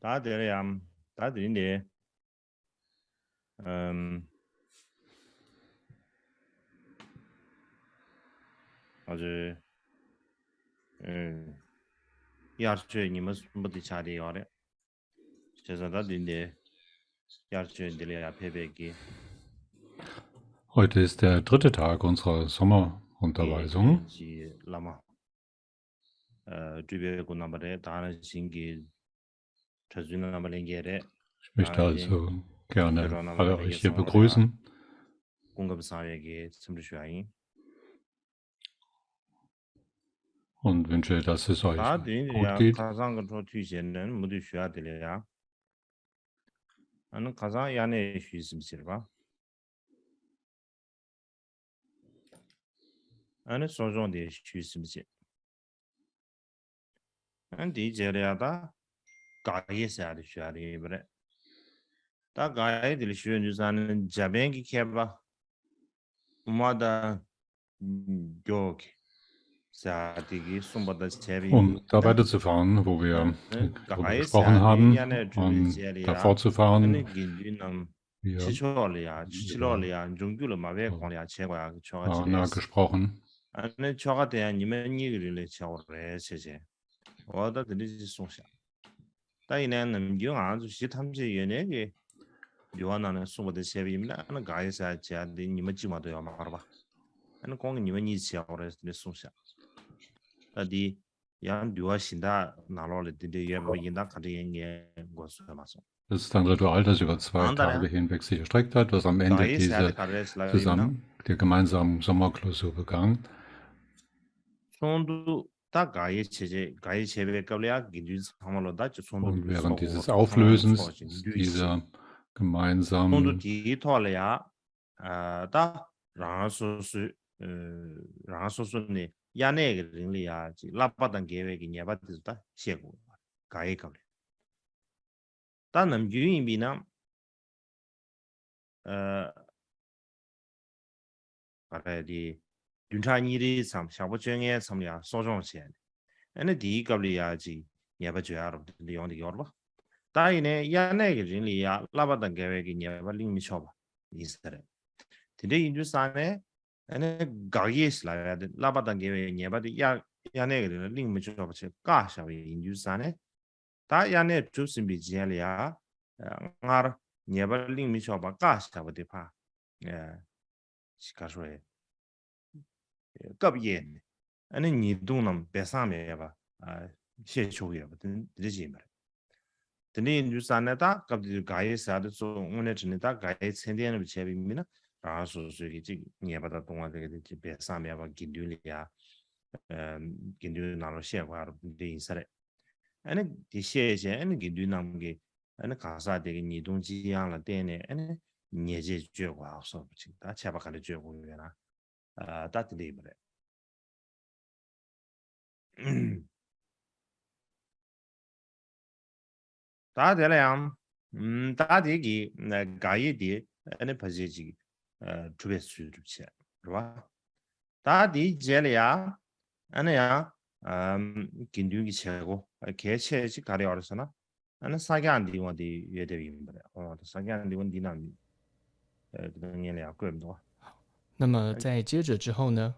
다들이야, 다들인데, 음, 아주, 음, 야채你们 뭐지 차리 요래, 그래서 다들인데, 야채들이야 패배기, Heute ist der dritte Tag unserer Sommerunterweisung. 지 라마, 주변에 남발에 다른 신기, 저주는 남발에 게래, Ich möchte 다른 also gerne 저런 alle 남발에 euch hier 예상하랴, begrüßen 공급사회계 첨부시하이, und wünsche, dass es euch gut 다들이야 geht. 가상 것으로 뒤지는 모두 쉬어야 되려야, 나는 가상 야내 쉬 있음실 봐. 아니 소중한 쉬습니다. 안디 제리아다 가이사드 쉬아리 그래. 다 가이들 쉬는자는 자뱅기 케바 마다 yok 사디기 숨바다 Um da 제비입니다. weiterzufahren, wo wir darüber gesprochen 가이사디 haben, 야네 und da 주비제리아 fortzufahren, 아니 긴디남 wir 치초리아 중규로 마베 공야 제거야 초가 haben 지레스 gesprochen. 아니 초가 대한 님은 이글을 채워래 세제 어다 들리지 송샤 다이네는 영아주 시탐지 연예계 요한나는 수고의 세비입니다. 하는 가이사 제한데 님은 지마도 야 말봐. 하는 공은 님은 이치하고를 송샤 다디 양 류아신다 나로를 드디 예버인다 가디에 고스 마소 Das ist ein Ritual, das über 2 Tage 안다냐 hinweg sich erstreckt hat, das am Ende 가이사드 가르슬라임나 der gemeinsamen Sommerklausur begann. 손도 다 가이 체제 가이 체베 qabля gindu samalo da 손도 Und während 루소 dieses 상황 Auflösens 소진 류시 dieser 손도 gemeinsamen 디토알야 다 라소스 라소스네 야네 링리야 라바단 계획이 냐바드다 시고 가이 qabля 다는 유인비나 바라디 윤찬이리 삼 샤보정에 삼야 소종시엔 에네 디 qabля지 냐바줘야로 리온디 요르바 다이네 야네 링리야 라바단 계획이 냐바 링미 쳐봐 이스레 근데 인주산에 에네 가이스 라야데 라바단 계획이 냐바디 야 야네 링미 쳐봐 가샤비 인주산에 다 야네 주심비 지엘이야 nga 냐바 링미 쳐봐 가샤바디 파 예 시카소에 갑예 아니 니동남 배상에 봐 시초에 봐 되지 말 근데 뉴스안에다 갑자기 가이사도 좀 오늘 전에다 가이 천대는 비체비미나 라서 수기 녀바다 동화되게 되지 배상에 봐 긴둘이야 긴둘 나로 시행하러 돼 있어래 아니 디시에제 아니 긴둘 남게 아니 가사되게 니동지양을 때네 아니 녀제 죄고 하서 다 제박하는 죄고 왜나 따뜻해 버려 다들이야 다들이 가이디 아니 버지지 주베 수줍치 그봐 다디 제리아 아니야 긴둥이 최고 개체지 가려 알았으나 아니 사기 안 디원디 예대비인데 사기 안 디원 디남 그런 얘기야 그럼도 那么在接着之后呢，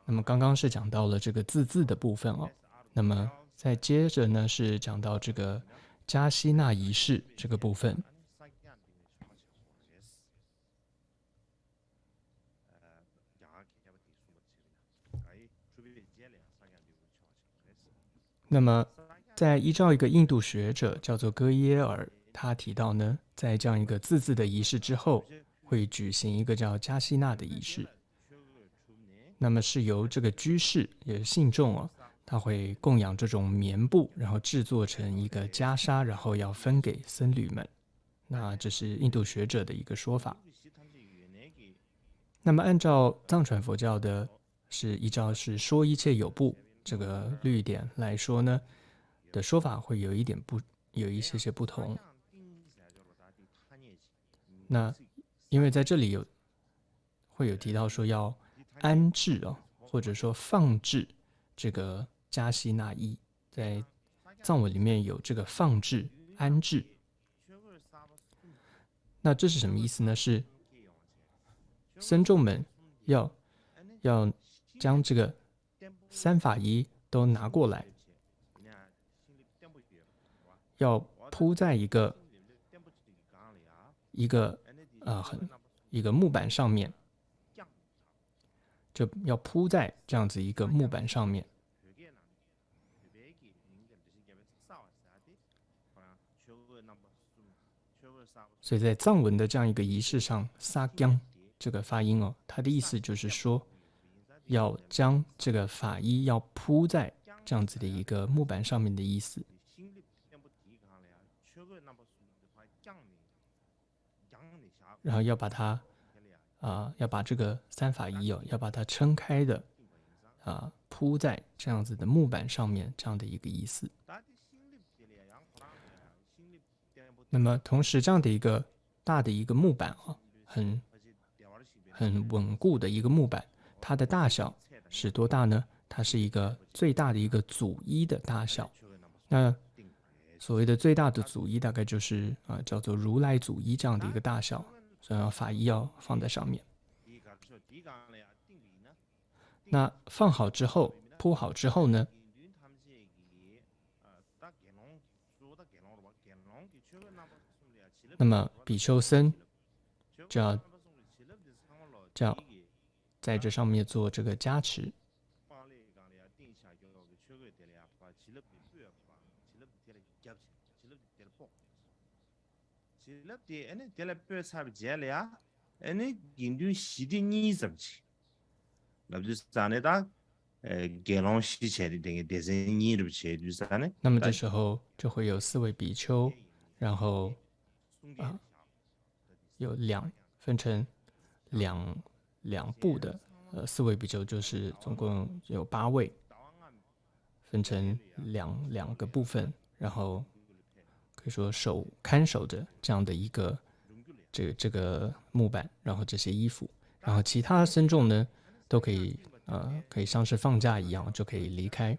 那么刚刚是讲到了这个字的部分哦，那么再接着呢是讲到这个加西纳仪式这个部分。那么在依照一个印度学者叫做戈耶尔，他提到呢，在这样一个字的仪式之后，会举行一个叫加西纳的仪式。那么是由这个居士也是信众哦，他会供养这种棉布，然后制作成一个袈裟，然后要分给僧侣们。那这是印度学者的一个说法。那么按照藏传佛教的是依照是说一切有部这个律典来说呢的说法会有一些不同。那因为在这里会有提到说要安置哦，或者说放置这个加西那伊，在藏文里面有这个放置、安置。那这是什么意思呢？是僧众们要将这个三法衣都拿过来，要铺在一个木板上面，就要铺在这样子一个木板上面。所以在藏文的这样一个仪式上，撒姜这个发音它的意思就是说，要将这个法衣要铺在这样子的一个木板上面的意思。然后要把它要把这个三法衣要把它撑开的铺在这样子的木板上面，这样的一个意思。那么同时这样的一个大的一个木板很稳固的一个木板，它的大小是多大呢？它是一个最大的一个祖衣的大小。那所谓的最大的祖衣大概就是叫做如来祖衣这样的一个大小，所以法衣要放在上面。那放好之后，铺好之后呢，那么比丘僧就要在这上面做这个加持。那么这时候就会有4位比丘，然后有分成两部的4位比丘，就是总共有8位，分成两个部分，然后可以说看守着这样的一个这个木板，然后这些衣服，然后其他僧众呢都可以像是放假一样就可以离开。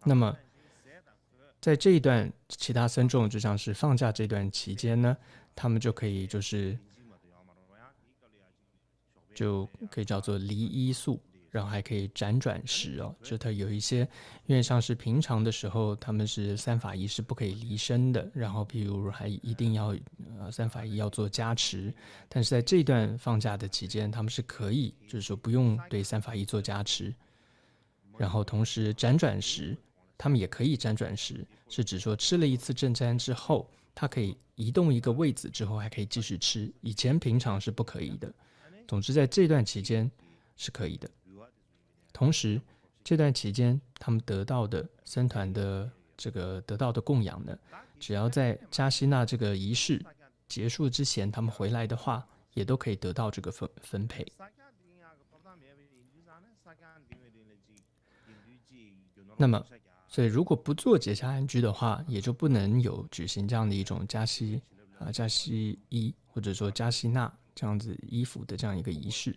那么在这一段其他僧众就像是放假这段期间呢，他们就可以叫做离衣宿，然后还可以辗转食就它有一些，因为像是平常的时候他们是三法衣是不可以离身的，然后譬如还一定要三法衣要做加持，但是在这段放假的期间他们是可以就是说不用对三法衣做加持，然后同时辗转食他们也可以辗转食，是指说吃了一次正餐之后他可以移动一个位子之后还可以继续吃，以前平常是不可以的。总之在这段期间是可以的。同时这段期间他们得到的僧团的得到的供养呢，只要在加西纳这个仪式结束之前他们回来的话，也都可以得到这个分配。那么所以如果不做结跏安居的话，也就不能有举行这样的一种加西衣或者说加西纳这样子衣服的这样一个仪式。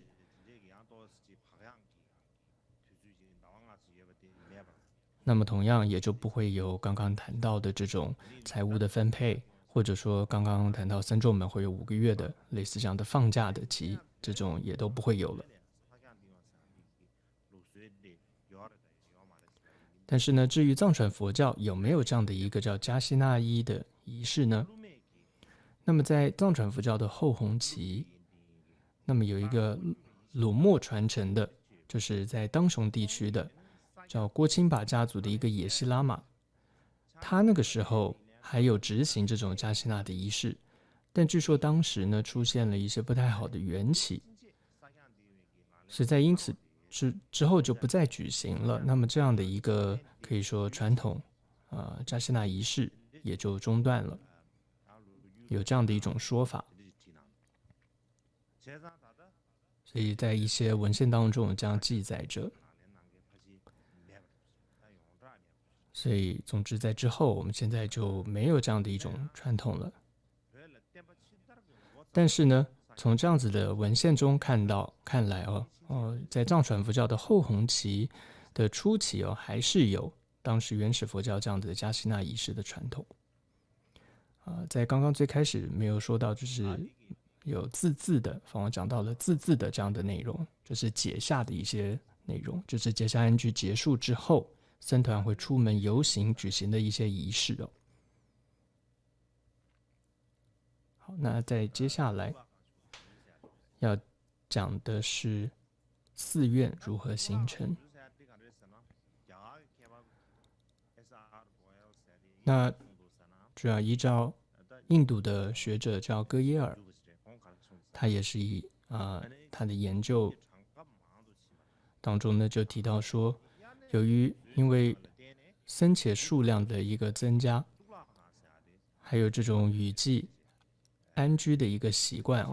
那么同样也就不会有刚刚谈到的这种财物的分配，或者说刚刚谈到僧众们会有5个月的类似这样的放假的期，这种也都不会有了。但是呢，至于藏传佛教有没有这样的一个叫加西纳衣的仪式呢？那么在藏传佛教的后弘期，那么有一个鲁墨传承的，就是在当雄地区的叫郭钦巴家族的一个野西拉玛，他那个时候还有执行这种加西纳的仪式，但据说当时呢出现了一些不太好的缘起，所以在因此之后就不再举行了。那么这样的一个可以说传统加西纳仪式也就中断了，有这样的一种说法。所以在一些文献当中这样记载着。所以总之在之后我们现在就没有这样的一种传统了。但是呢从这样子的文献中看来在藏传佛教的后弘期的初期还是有当时原始佛教这样子的加西纳仪式的传统。在刚刚最开始没有说到，就是有字的，反而讲到了字的这样的内容，就是解下的一些内容，就是结夏安居结束之后，僧团会出门游行举行的一些仪式哦。好，那在接下来要讲的是寺院如何形成。那主要依照印度的学者叫戈耶尔，他也是以他的研究当中呢就提到说，因为僧伽数量的一个增加，还有这种雨季安居的一个习惯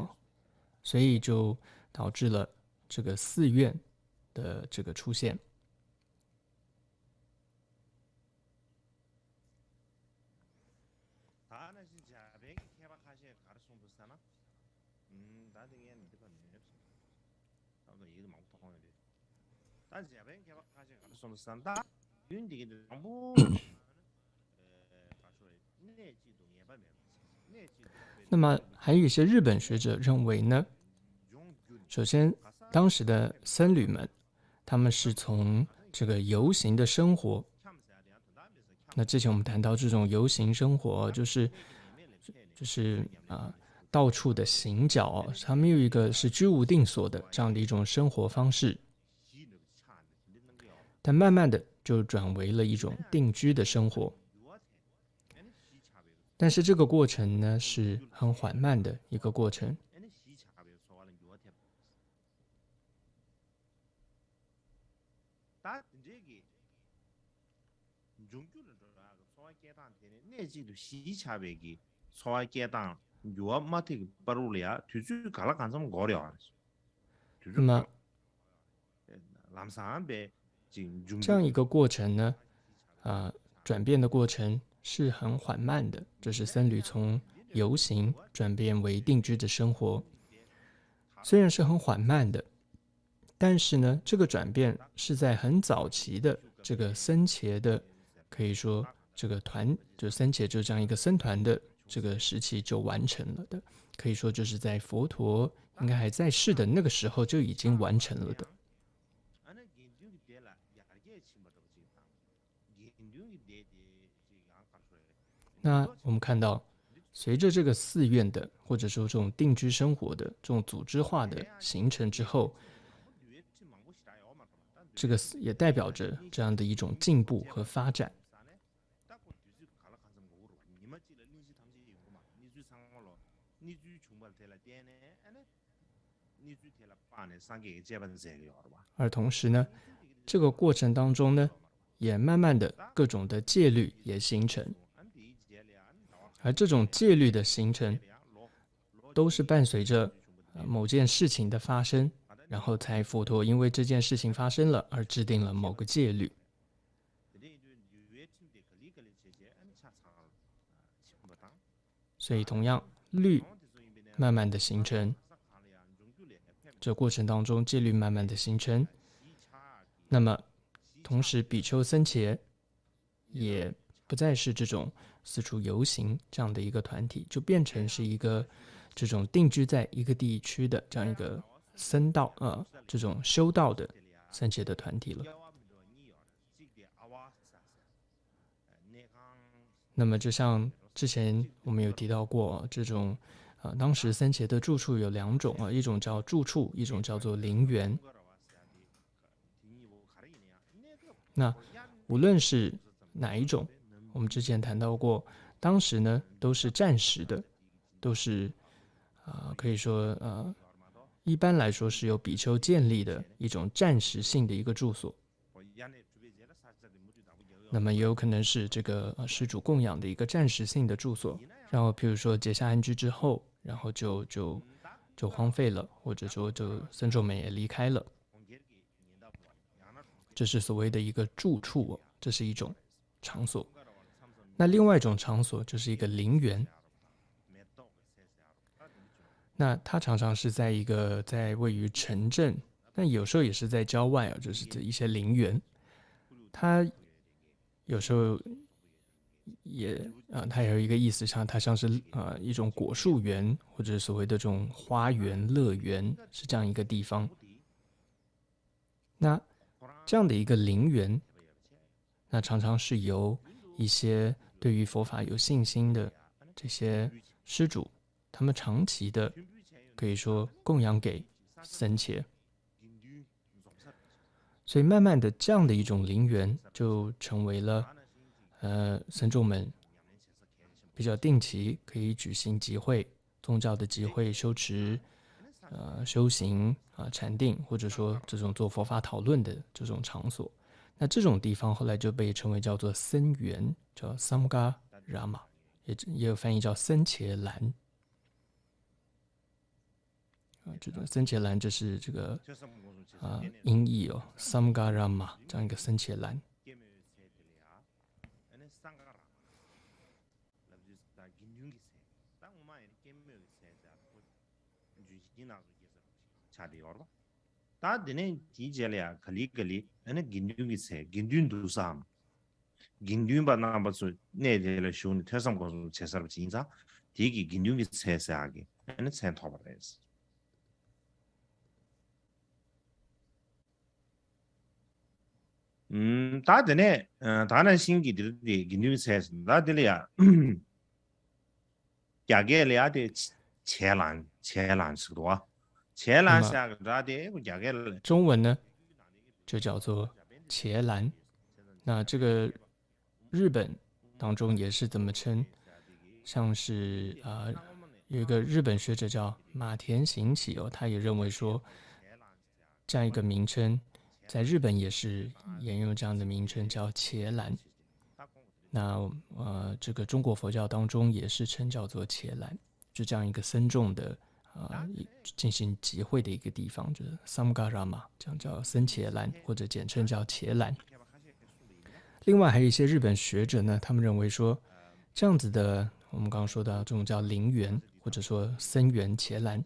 所以就导致了这个寺院的这个出现。那么还有一些日本学者认为呢，首先当时的僧侣们他们是从这个游行的生活，那之前我们谈到这种游行生活就是到处的行脚他们有一个是居无定所的这样的一种生活方式，但慢慢的就转为了一种定居的生活。但是这个过程呢是很缓慢的一个过程。那么这样一个过程呢转变的过程是很缓慢的，就是僧侣从游行转变为定居的生活，虽然是很缓慢的，但是呢这个转变是在很早期的这个僧伽的，可以说这个就僧伽就这样一个僧团的这个时期就完成了的，可以说就是在佛陀应该还在世的那个时候就已经完成了的。那我们看到随着这个寺院的或者说这种定居生活的这种组织化的形成之后，这个也代表着这样的一种进步和发展。而同时呢，这个过程当中呢，也慢慢的各种的戒律也形成，而这种戒律的形成都是伴随着某件事情的发生，然后才佛陀因为这件事情发生了而制定了某个戒律。所以同样律慢慢的形成，这过程当中戒律慢慢的形成，那么同时比丘僧伽也不再是这种四处游行这样的一个团体，就变成是一个这种定居在一个地区的这样一个僧道这种修道的僧伽的团体了。那么就像之前我们有提到过这种当时僧伽的住处有两种一种叫住处，一种叫做陵园。那无论是哪一种，我们之前谈到过，当时呢都是暂时的，都是可以说一般来说是由比丘建立的一种暂时性的一个住所。那么也有可能是这个施主供养的一个暂时性的住所，然后譬如说结夏安居之后，然后就荒废了，或者说就僧众们也离开了，这是所谓的一个住处这是一种场所。那另外一种场所就是一个陵园。那它常常是在一个在位于城镇，但有时候也是在郊外啊，就是这一些陵园。它有时候也它有一个意思上，它像是一种果树园或者所谓的这种花园、乐园，是这样一个地方。那这样的一个陵园，那常常是由一些对于佛法有信心的这些施主，他们长期的可以说供养给僧伽，所以慢慢的这样的一种陵园就成为了僧众们比较定期可以举行集会、宗教的集会、修持、修行禅定，或者说这种做佛法讨论的这种场所。那这种地方后来就被称为叫做僧园，叫 Samga Rama， 也有翻译叫僧伽蓝。这种僧伽蓝就是这个音译哦 ，Samga Rama 这样一个僧伽蓝。다 되네 디젤이야 갈리갈리 아니 긴둥이 세 긴둥도 삼 긴둥 바나바서 내들 쇼는 태상 거서 제사로 진짜 디기 긴둥이 세사하게 아니 센터버레스 다 되네 다른 신기들이 긴둥이 세스 나들이야 야게리아데 체란 스도아 체란 사가데 야게 中文呢就叫做伽蓝。那这个日本当中也是怎么称？像是有一个日本学者叫马田行喜哦，他也认为说这样一个名称在日本也是沿用这样的名称叫伽蓝。那这个中国佛教当中也是称叫做伽蓝，就这样一个僧众的进行集会的一个地方，就是 Samgarama， 这样叫僧伽蓝，或者简称叫伽蓝。另外还有一些日本学者呢，他们认为说这样子的，我们刚刚说的这种叫陵园，或者说僧园伽蓝，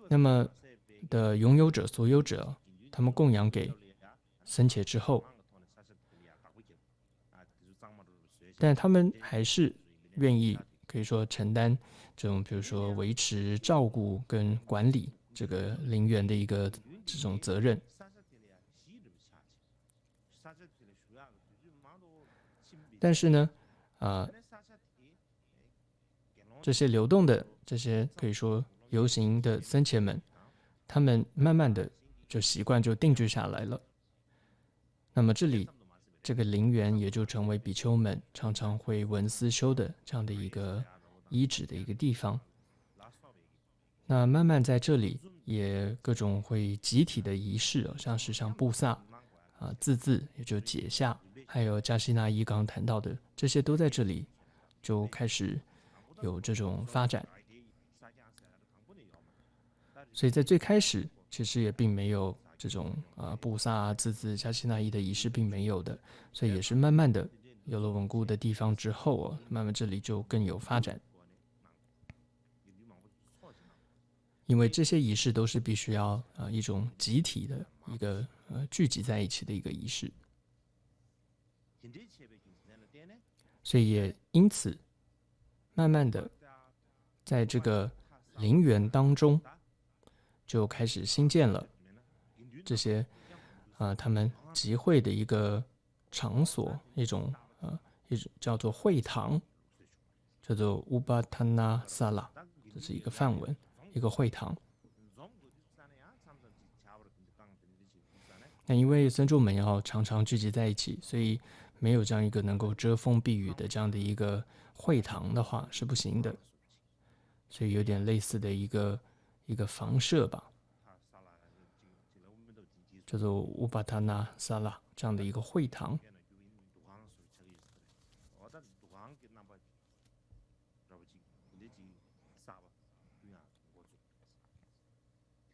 那么的拥有者、所有者，他们供养给僧伽之后，但他们还是愿意可以说承担这种比如说维持、照顾跟管理这个陵园的一个这种责任。但是呢，这些流动的这些可以说游行的僧伽们，他们慢慢的就习惯就定居下来了。那么这里这个陵园也就成为比丘们常常会闻思修的这样的一个依止的一个地方。那慢慢在这里也各种会集体的仪式，像是像布萨字也就解下，还有加西那伊刚刚谈到的，这些都在这里就开始有这种发展。所以在最开始其实也并没有这种布萨字加西那伊的仪式并没有的，所以也是慢慢的有了稳固的地方之后慢慢这里就更有发展。因为这些仪式都是必须要一种集体的一个聚集在一起的一个仪式，所以也因此慢慢的在这个陵园当中就开始兴建了这些他们集会的一个场所，一种叫做会堂，叫做 Upathana Sala， 这是一个梵文，一个会堂。那因为僧众们要常常聚集在一起，所以没有这样一个能够遮风避雨的这样的一个会堂的话是不行的，所以有点类似的一个房舍吧，叫做 Upathana Sala 这样的一个会堂。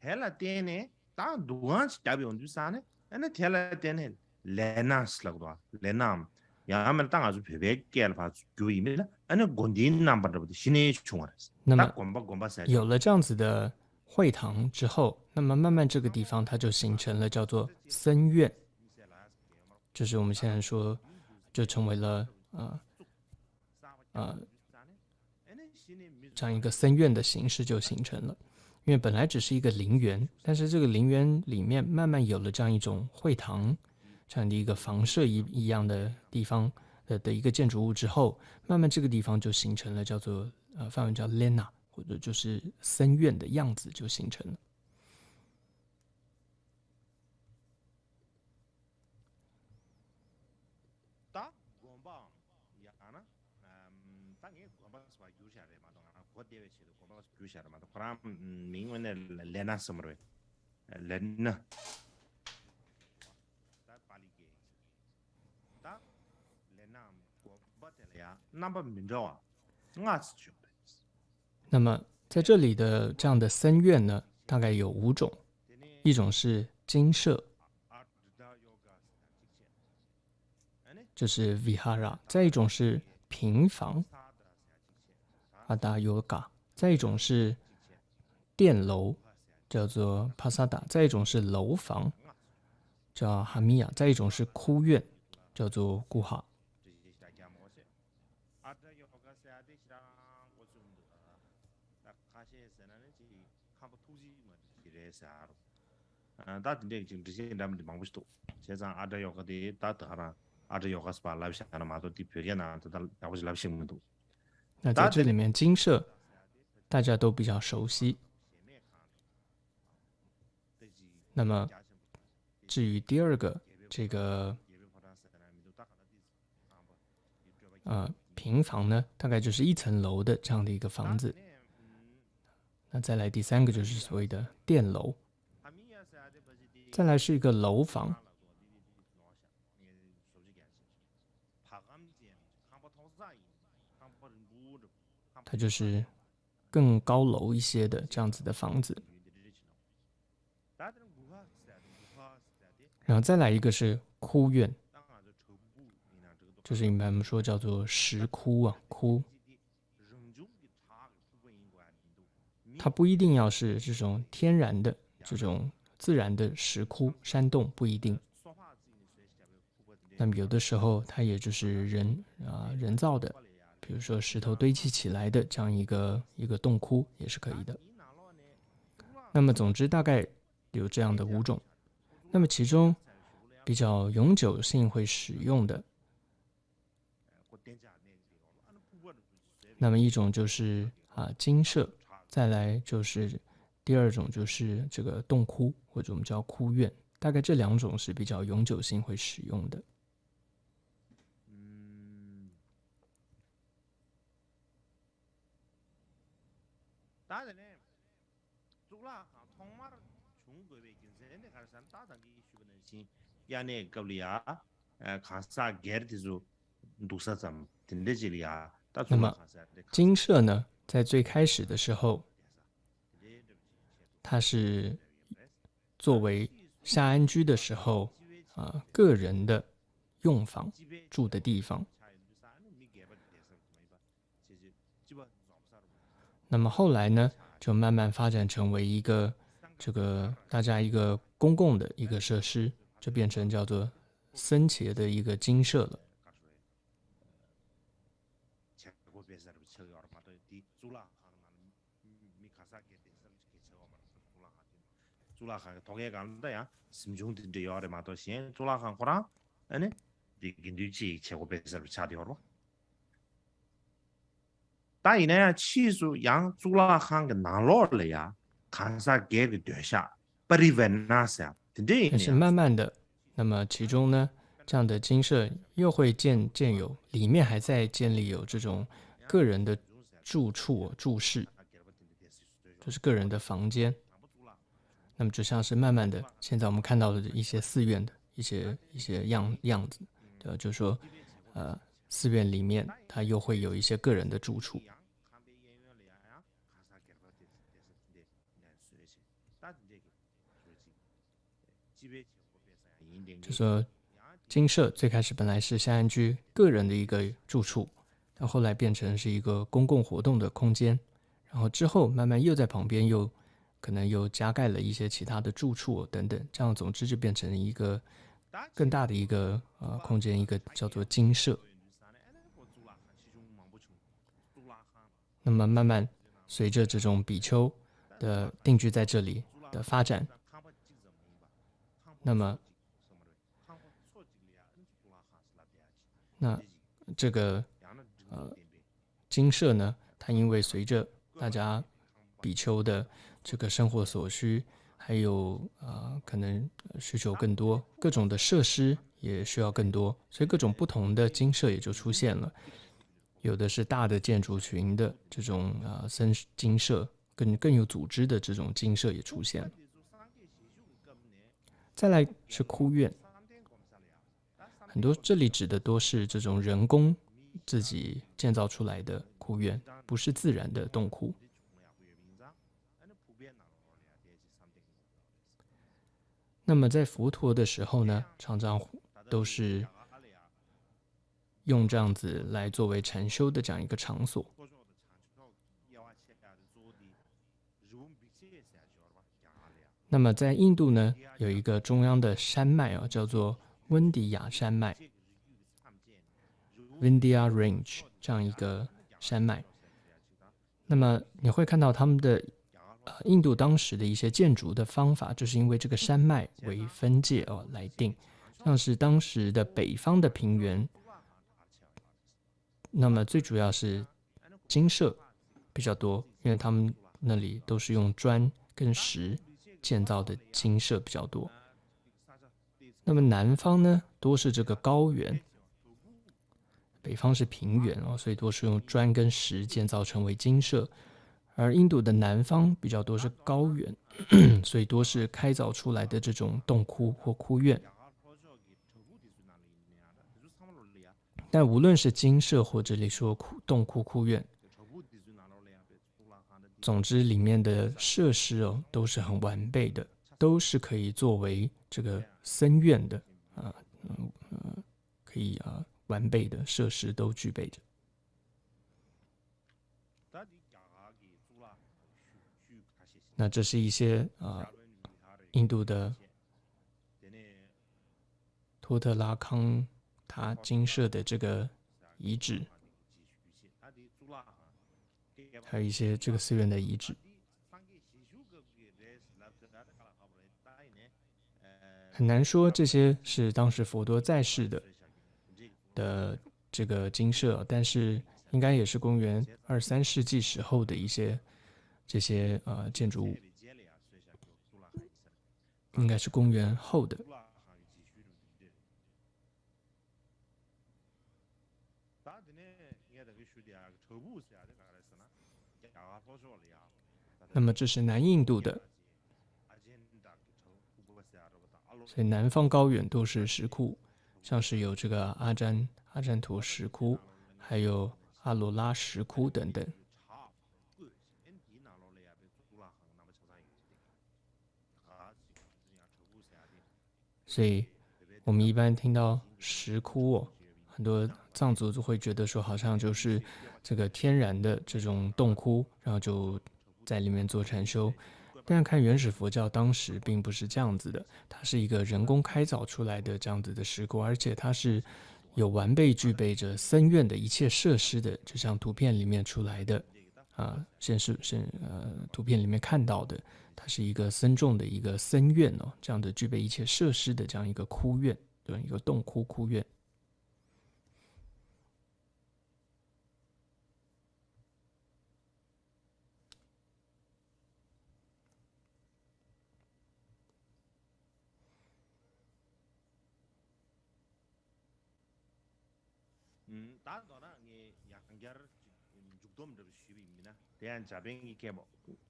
हेला तेने ता दुआंच टाबे उंदु साने एने थेला तेने लेनास लगवा लेनाम 야면 땅아주 베베게 알파 교이면 아니 gond인 남바도 신의 총알.那么 곰바 有了这样子的会堂之后，那么慢慢这个地方它就形成了叫做僧院，就是我们现在说就成为了这样一个僧院的形式就形成了。因为本来只是一个陵园，但是这个陵园里面慢慢有了这样一种会堂，这样的一个房舍一样的地方的一个建筑物之后，慢慢这个地方就形成了叫做梵文叫 Lena， 或者就是僧院的样子就形成了。名文的连什么的，人呢？那么在这里的这样的僧院呢，大概有5种，一种是精舍，就是 vihara， 再一种是平房 ada yoga， 再一种是殿楼，叫做 pasada， 再一种是楼房，叫 hamia， 再一种是窟院，叫做 guha。那在这里面精舍大家都比较熟悉，那么至于第二个这个平房呢，大概就是1层楼的这样的一个房子。那再来第3个就是所谓的殿楼，再来是一个楼房，它就是更高楼一些的这样子的房子。然后再来一个是窟院，就是一般我们说叫做石窟啊，窟。它不一定要是这种天然的、这种自然的石窟、山洞，不一定。那么有的时候它也就是人造的，比如说石头堆砌起来的这样一个洞窟也是可以的。那么总之大概有这样的5种。那么其中比较永久性会使用的，那么一种就是精舍，再来就是第2种就是这个洞窟，或者我们叫窟院，大概这2种是比较永久性会使用的。那么精舍呢，在最开始的时候，它是作为下安居的时候个人的用房住的地方。那么后来呢，就慢慢发展成为一个大家一个公共的一个设施，就变成叫做僧伽的一个精舍了。但是呢，其实让朱拉汉的拿落了呀，看啥给的对象，不离问那些，但是慢慢的，那么其中呢，这样的精舍又会建有，里面还在建立有这种个人的住处、住室，就是个人的房间。那么就像是慢慢的，现在我们看到的一些寺院的一些样子，就是说，寺院里面它又会有一些个人的住处。就说精舍最开始本来是夏安居个人的一个住处，但后来变成是一个公共活动的空间，然后之后慢慢又在旁边可能又加盖了一些其他的住处等等，这样总之就变成一个更大的一个空间，一个叫做精舍。那么慢慢随着这种比丘的定居在这里的发展，那么这个精舍呢，它因为随着大家比丘的这个生活所需，还有可能需求更多，各种的设施也需要更多，所以各种不同的精舍也就出现了。有的是大的建筑群的这种僧精舍，更有组织的这种精舍也出现了。再来是窟院，很多这里指的都是这种人工自己建造出来的窟院，不是自然的洞窟。那么在佛陀的时候呢，常常都是用这样子来作为禅修的这样一个场所。那么在印度呢，有一个中央的山脉叫做温迪亚山脉 （Vindhya Range） 这样一个山脉。那么你会看到他们的印度当时的一些建筑的方法，就是因为这个山脉为分界来定，像是当时的北方的平原，那么最主要是精舍比较多，因为他们那里都是用砖跟石建造的精舍比较多。那么南方呢，多是这个高原，北方是平原所以多是用砖跟石建造成为精舍。而印度的南方比较多是高原，所以多是开凿出来的这种洞窟或窟院。但无论是精舍或这里说洞窟窟院，总之里面的设施都是很完备的，都是可以作为这个僧院的可以完备的设施都具备着。那这是一些印度的托特拉康塔精舍的这个遗址，还有一些这个寺院的遗址。很难说这些是当时佛陀在世的这个精舍，但是应该也是公元2、3世纪时候的一些这些建筑物，应该是公元后的。那么这是南印度的，所以南方高原都是石窟，像是有这个阿占陀石窟，还有阿罗拉石窟等等。所以我们一般听到石窟很多藏族就会觉得说好像就是这个天然的这种洞窟，然后就在里面做禅修。但看原始佛教当时并不是这样子的，它是一个人工开凿出来的这样子的石窟，而且它是有完备具备着僧院的一切设施的，就像图片里面出来的图片里面看到的，它是一个僧众的一个僧院这样的具备一切设施的这样一个窟院，对，一个洞窟窟院。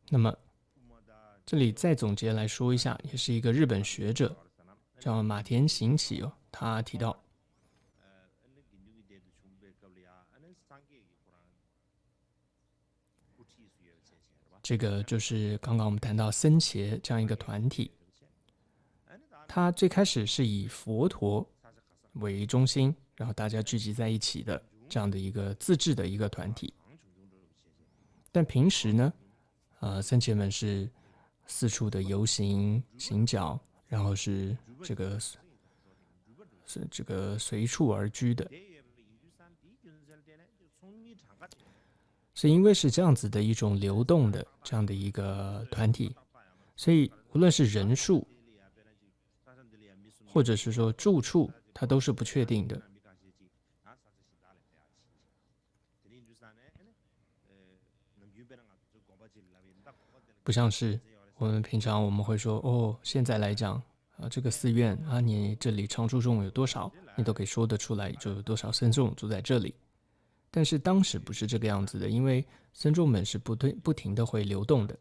那么这里再总结来说一下，也是一个日本学者叫马田行喜他提到，这个就是刚刚我们谈到僧伽这样一个团体，他最开始是以佛陀为中心，然后大家聚集在一起的这样的一个自治的一个团体。但平时呢，僧伽们是四处的游行行脚，然后是这个随处而居的。所以因为是这样子的一种流动的这样的一个团体，所以无论是人数或者是说住处，它都是不确定的。不像是我们平常我们会说，哦，现在来讲这个寺院啊，你这里常住众有多少，你都可以说得出来，就有多少僧众住在这里。但是当时不是这个样子的，因为僧众们是不停的会流动的。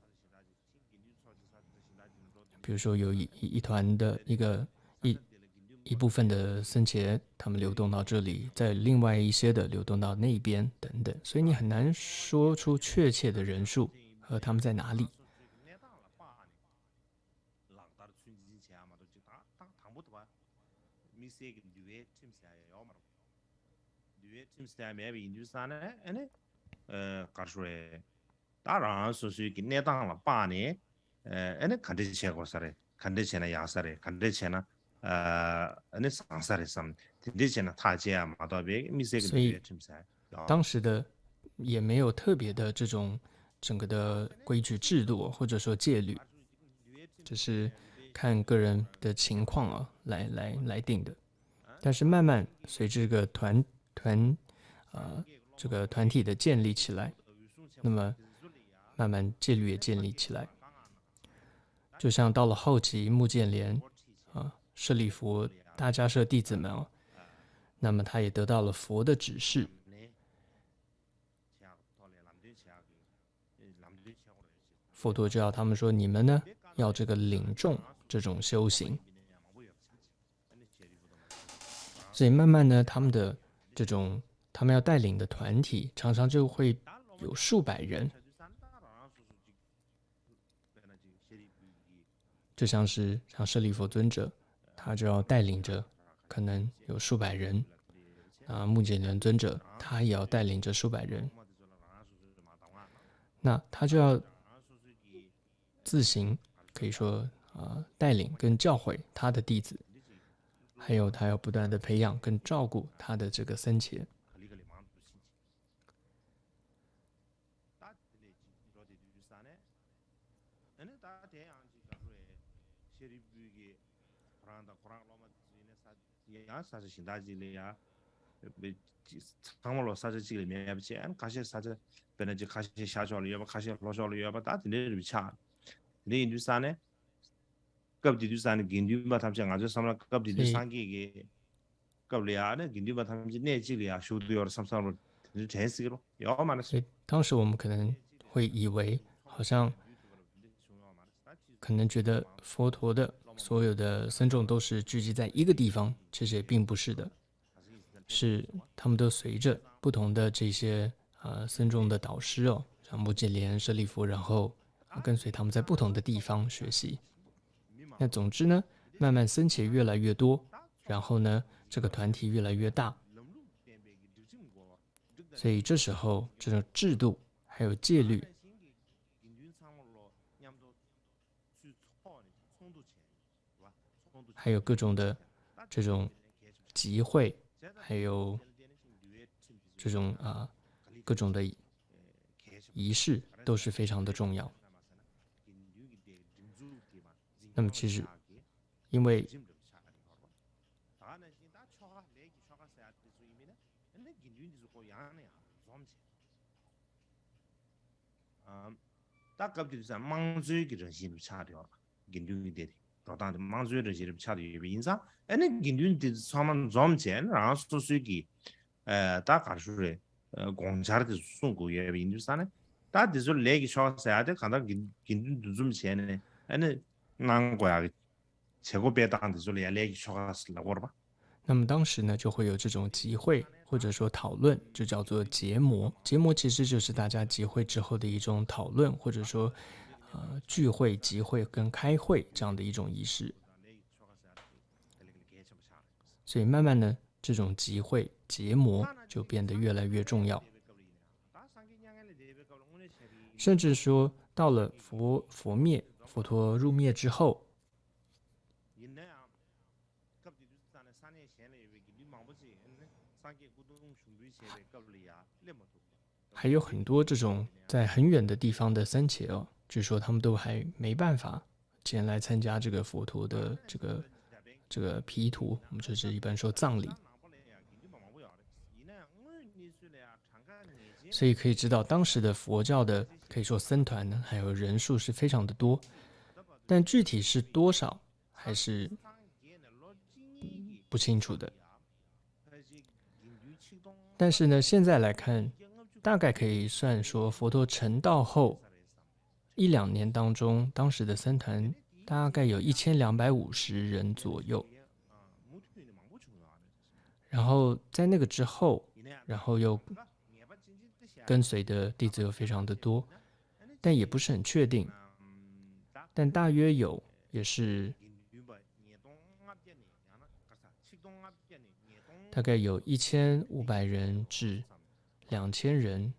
比如说有一团的一部分的僧伽，他们流动到这里，在另外一些的流动到那边等等，所以你很难说出确切的人数和他们在哪里。所以当时的也没有特别的这种整个的规矩制度或者说戒律，只是看个人的情况啊来定的。但是慢慢随这个这个团体的建立起来，那么慢慢戒律也建立起来。就像到了后期目犍连舍利弗大迦叶弟子们那么他也得到了佛的指示，佛陀就要他们说，你们呢要这个领众这种修行。所以慢慢呢，他们要带领的团体常常就会有数百人，就像舍利弗尊者，他就要带领着可能有数百人目犍连尊者他也要带领着数百人，那他就要自行可以说带领跟教诲他的弟子，还有他要不断的培养跟照顾他的这个僧伽。所以当时我们可能会以为好像可能觉得佛陀的所有的僧众都是聚集在一个地方，其实也并不是的，是他们都随着不同的这些僧众的导师像目犍连、舍利弗，然后跟随他们在不同的地方学习。那总之呢，慢慢僧伽越来越多，然后呢，这个团体越来越大，所以这时候这种制度还有戒律，还有各种的这种集会，还有这种各种的仪式都是非常的重要。那么其实因为那么当时呢，就会有这种集会或者说讨论，就叫做结摩。结摩其实就是大家集会之后的一种讨论，或者说聚会、集会跟开会这样的一种仪式。所以慢慢呢，这种集会结魔就变得越来越重要，甚至说到了佛陀入灭之后，还有很多这种在很远的地方的僧伽哦，据说他们都还没办法前来参加这个佛陀的这个毗荼，我们就是一般说葬礼。所以可以知道，当时的佛教的可以说僧团呢，还有人数是非常的多，但具体是多少还是不清楚的。但是呢，现在来看，大概可以算说，佛陀成道后1-2年当中，当时的僧团大概有1250人左右。然后在那个之后，然后又跟随的弟子又非常的多，但也不是很确定，但大约有，也是大概有1500人至2000人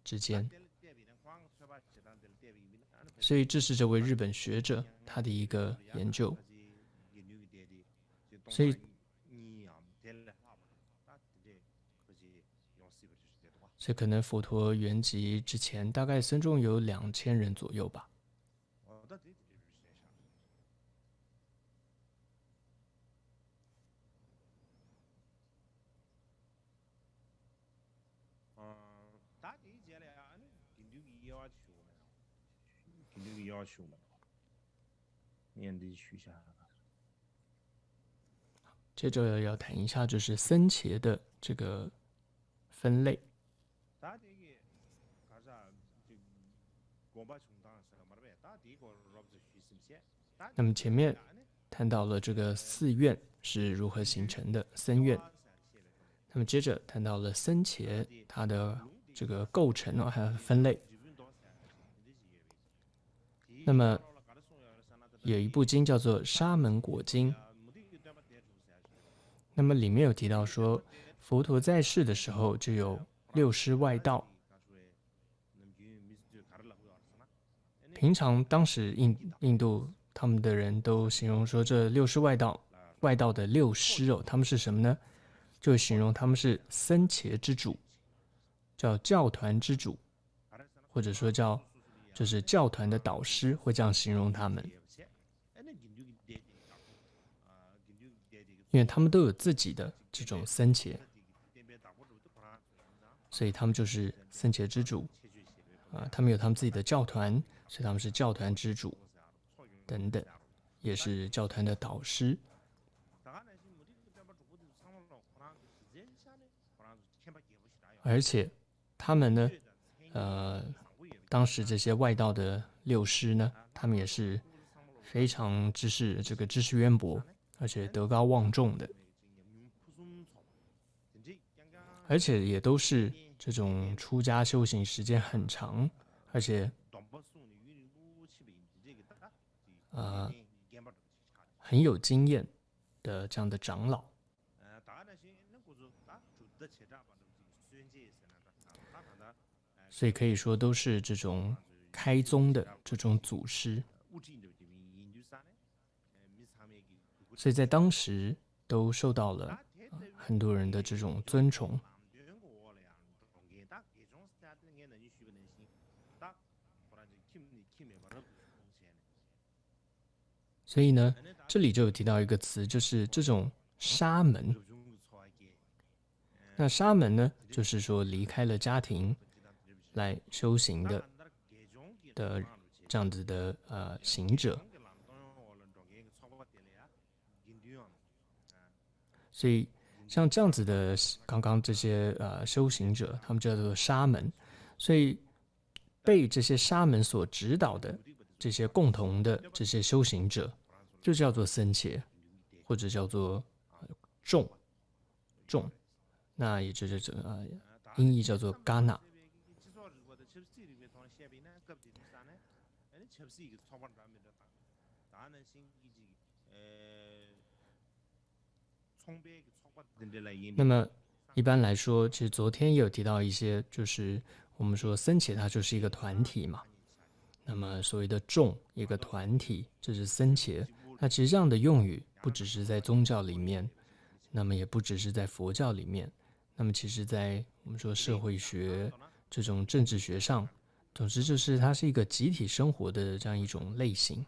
之间。所以这是这位日本学者他的一个研究。所以可能佛陀圆寂之前，大概僧众有2000人左右吧。接着要谈一下就是僧伽的这个分类。那么前面谈到了这个寺院是如何形成的，僧院。那么接着谈到了僧伽它的这个构成还有分类。那么有一部经叫做《沙门果经》，那么里面有提到说，佛陀在世的时候就有6师外道。平常当时印度他们的人都形容说，这6师外道的6师哦，他们是什么呢？就形容他们是僧伽之主，叫教团之主，或者说就是教团的导师，会这样形容他们。因为他们都有自己的这种僧伽，所以他们就是僧伽之主他们有他们自己的教团，所以他们是教团之主等等，也是教团的导师。而且他们呢，当时这些外道的6师呢，他们也是非常知识渊博，而且德高望重的，而且也都是这种出家修行时间很长，而且很有经验的这样的长老。所以可以说都是这种开宗的这种祖师，所以在当时都受到了很多人的这种尊崇。所以呢，这里就有提到一个词，就是这种沙门。那沙门呢，就是说离开了家庭来修行的这样子的行者。所以像这样子的刚刚这些修行者，他们叫做沙门。所以被这些沙门所指导的这些共同的这些修行者，就叫做僧伽，或者叫做众。那也就是音译叫做嘎那。那么一般来说，其实昨天也有提到一些，就是我们说僧伽它就是一个团体嘛。那么所谓的众，一个团体，这是僧伽。那其实这样的用语不只是在宗教里面，那么也不只是在佛教里面，那么其实在我们说社会学这种政治学上，总之就是它是一个集体生活的这样一种类型。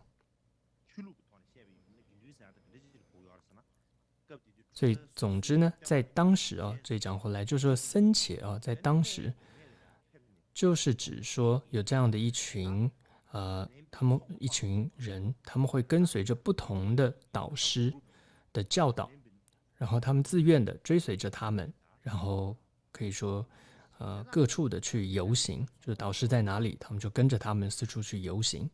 所以总之呢，在当时啊，这讲回来就说僧伽啊，在当时就是指说有这样的一群他们一群人，他们会跟随着不同的导师的教导，然后他们自愿的追随着他们，然后可以说各处的去游行，就是导师在哪里，他们就跟着他们四处去游行。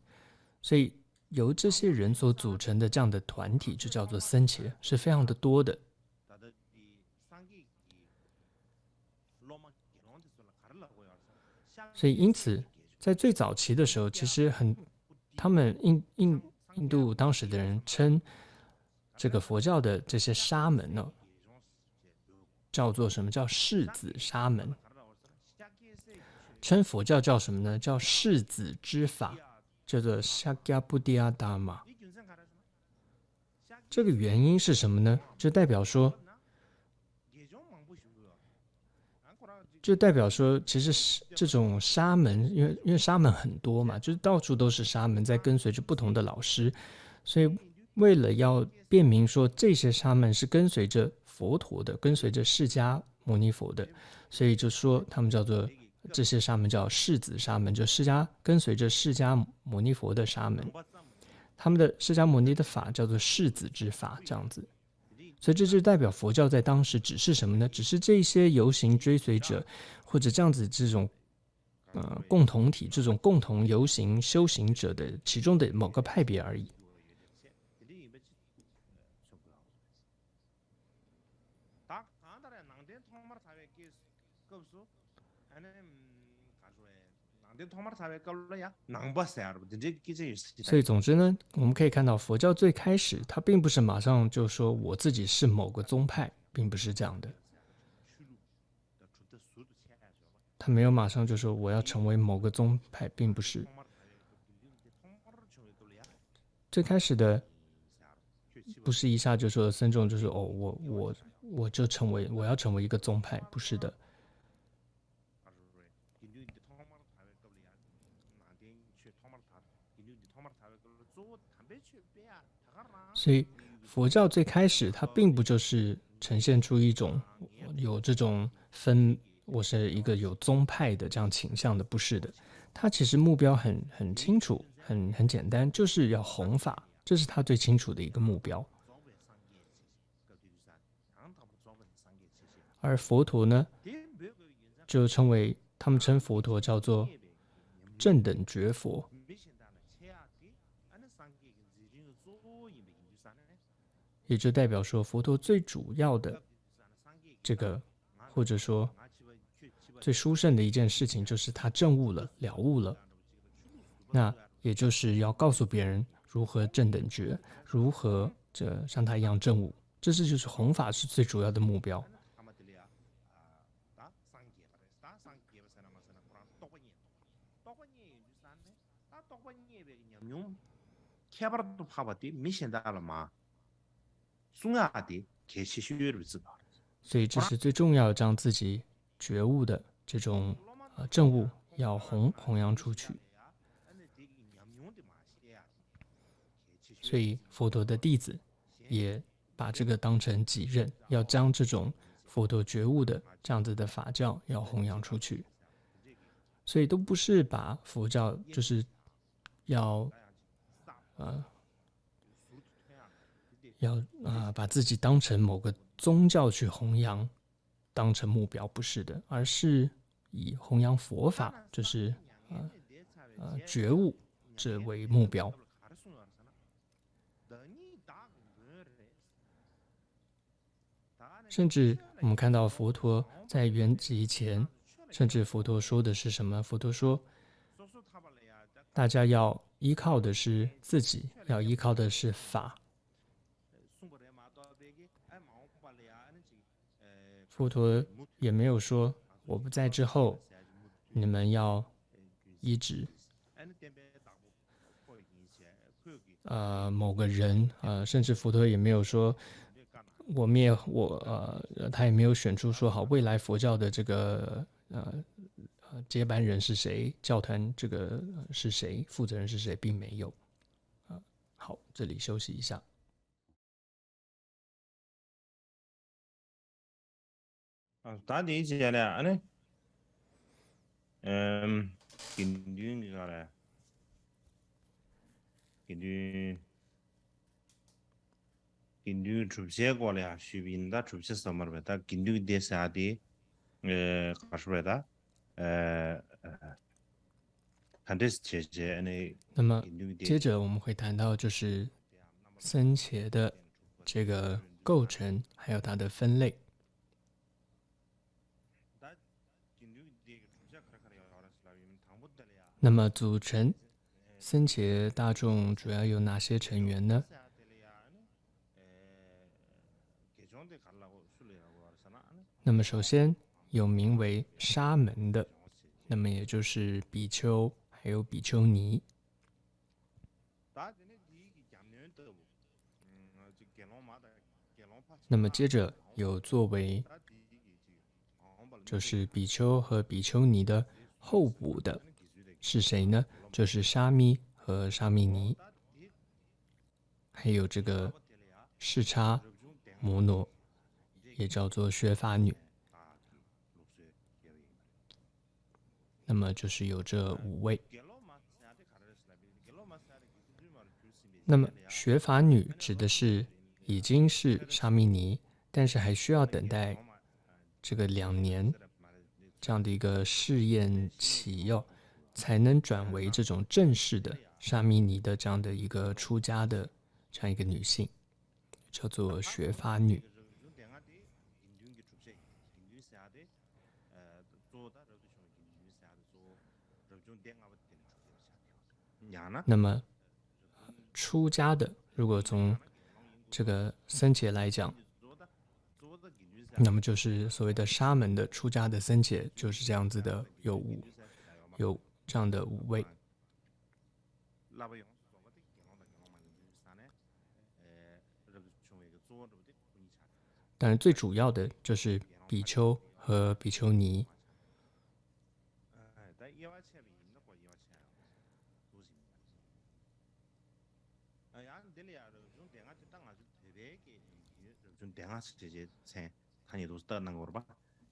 所以由这些人所组成的这样的团体，就叫做僧伽，是非常的多的。所以因此在最早期的时候，其实他们印度当时的人称这个佛教的这些沙门呢，叫做什么？叫世子沙门。称佛教叫什么呢？叫世子之法，叫做 Shakyabuddhya Dharma。这个原因是什么呢？就代表说，其实是这种沙门，因为沙门很多嘛，就是到处都是沙门在跟随着不同的老师，所以为了要辨明说这些沙门是跟随着佛陀的，跟随着释迦牟尼佛的，所以就说他们叫做这些沙门叫世子沙门，就跟随着释迦牟尼佛的沙门，他们的释迦牟尼的法叫做世子之法，这样子。所以这就代表佛教在当时只是什么呢？只是这些游行追随者，或者这样子这种共同体，这种共同游行修行者的其中的某个派别而已。所以总之呢，我们可以看到佛教最开始它并不是马上就说我自己是某个宗派，并不是这样的，他没有马上就说我要成为某个宗派，并不是。最开始的不是一下就说僧众就说我就我要成为一个宗派，不是的。所以佛教最开始它并不就是呈现出一种有这种我是一个有宗派的这样倾向的，不是的。它其实目标很清楚，很简单，就是要弘法，这是他最清楚的一个目标。而佛陀呢，就他们称佛陀叫做正等觉佛。也就代表说，佛陀最主要的这个，或者说最殊胜的一件事情，就是他证悟了、了悟了。那也就是要告诉别人如何正等觉，如何像他一样证悟。这就是弘法是最主要的目标。所以这是最重要的，让自己觉悟的这种证悟要弘扬出去。所以佛陀的弟子也把这个当成己任，要将这种佛陀觉悟的这样子的法教要弘扬出去。所以都不是把佛教就是要把自己当成某个宗教去弘扬，当成目标，不是的，而是以弘扬佛法，就是觉悟这为目标。甚至我们看到佛陀在圆寂前，甚至佛陀说的是什么？佛陀说，大家要依靠的是自己，要依靠的是法。佛陀也没有说我不在之后，你们要医治某个人甚至佛陀也没有说他也没有选出说好未来佛教的这个接班人是谁，教团这个是谁，负责人是谁，并没有。好，这里休息一下。打第一节了，呢，紧张个嘞，紧张出些过了，水平的出些什么了？他紧张的啥的，搞出来的，看这是姐呢。那么接着我们会谈到就是僧伽的这个构成，还有它的分类。那么组成僧伽大众主要有哪些成员呢？那么首先有名为沙门的，那么也就是比丘还有比丘尼。那么接着有作为就是比丘和比丘尼的候补的是谁呢？就是沙弥和沙弥尼，还有这个士叉摩罗，也叫做学法女。那么就是有这5位。那么学法女指的是已经是沙弥尼，但是还需要等待这个2年这样的一个试验期才能转为这种正式的沙弥尼的这样的一个出家的这样一个女性，叫做学法女。那么出家的，如果从这个僧伽来讲，那么就是所谓的沙门的出家的僧伽，就是这样子的，有这样的5位。当然最主要的就是比丘和比丘尼。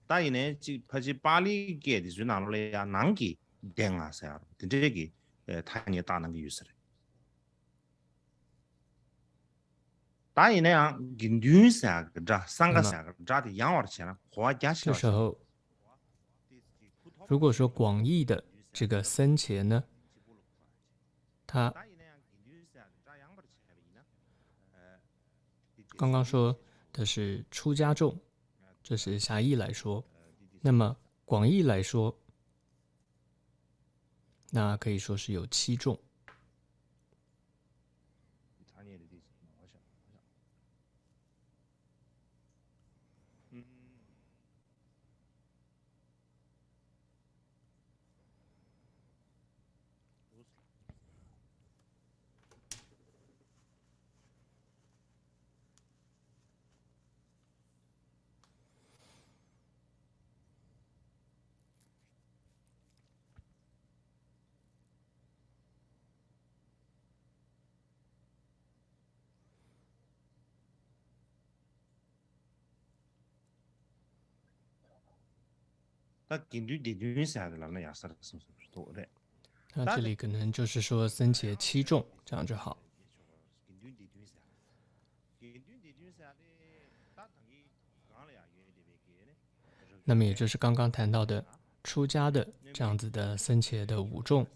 大呢，就拍起巴黎给的就拿了呀，南给点啊噻，这个他也大那个意思的。大呢啊，跟女噻个这3个噻个这的养娃钱了，花家去这时候，如果说广义的这个僧伽呢，他刚刚说的是出家众，这是狭义来说。那么广义来说，那可以说是有7众。那跟女噻的了，那也是多的。那这里可能就是说僧伽7众，这样就好。那么也就是刚刚谈到的出家的这样子的僧伽的5众，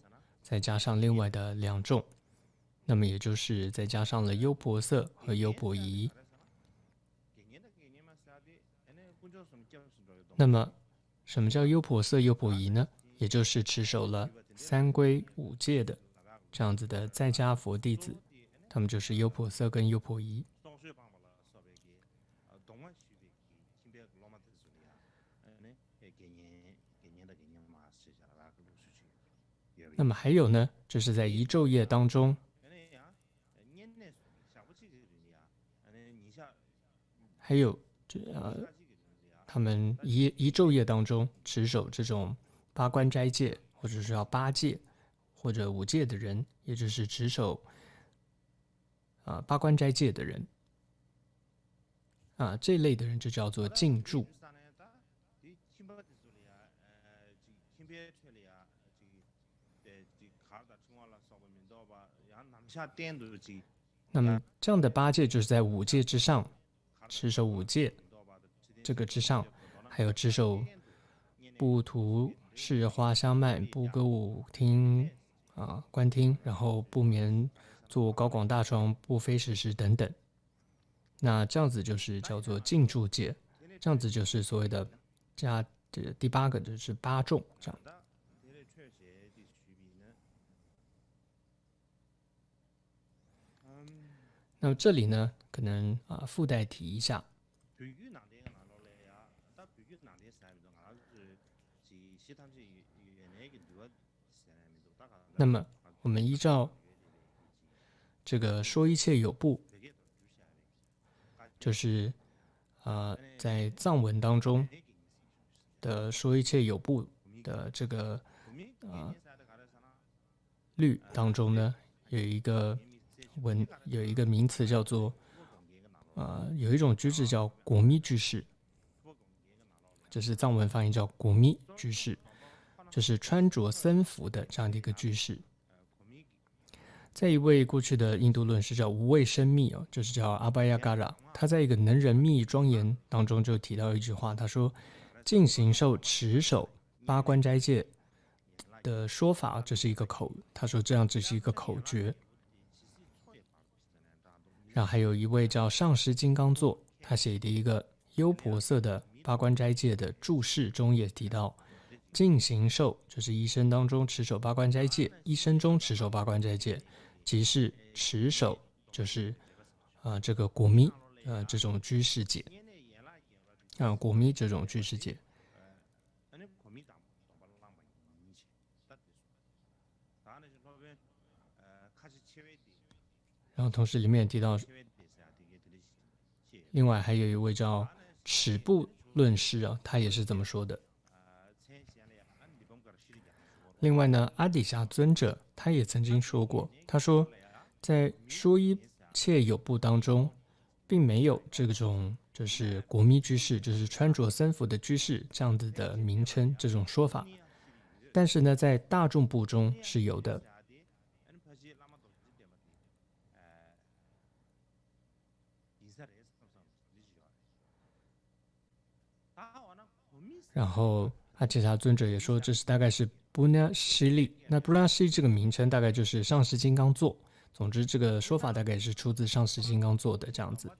再加上另外的2众，那么也就是再加上了优婆塞和优婆夷。那么什么叫优婆塞、优婆夷呢？也就是持守了3皈5戒的这样子的在家佛弟子，他们就是优婆塞跟优婆夷。那么还有呢，就是在一昼夜当中，还有他们一昼夜当中持守这种八关斋戒，或者是叫八戒或者五戒的人，也就是持守八关斋戒的人这类的人就叫做禁住。那么这样的八戒就是在五戒之上，持守五戒这个之上，还有持守不涂饰花香蔓，不歌舞厅观厅，然后不眠坐高广大床，不非时时等等。那这样子就是叫做禁住戒，这样子就是所谓的加第8个就是八众这样的。那么这里呢，可能附带提一下，那么我们依照这个说一切有部，就是在藏文当中的说一切有部的这个律当中呢，有一个名词叫做有一种居士叫国密居士，这是藏文发音叫国密居士，就是穿着僧服的这样的一个居士。在一位过去的印度论师叫无畏生密就是叫阿巴亚嘎拉，他在一个能人密庄严当中就提到一句话，他说净行受持守八关斋戒的说法，这是一个他说这样只是一个口诀。然后还有一位叫上师金刚座，他写的一个优婆塞的八关斋戒的注释中也提到，净行受就是一生当中持守八关斋戒，一生中持守八关斋戒，即是持守就是这个果密这种居士戒果密这种居士戒。然后同时里面也提到，另外还有一位叫尺部论师他也是这么说的。另外呢，阿底峡尊者他也曾经说过，他说在说一切有部当中，并没有这种就是国密居士，就是穿着僧服的居士这样子的名称这种说法，但是呢，在大众部中是有的。然后阿底峡尊者也说，这是大概是布纳西利。那布纳西这个名称大概就是上师金刚座。总之，这个说法大概也是出自上师金刚座的这样子。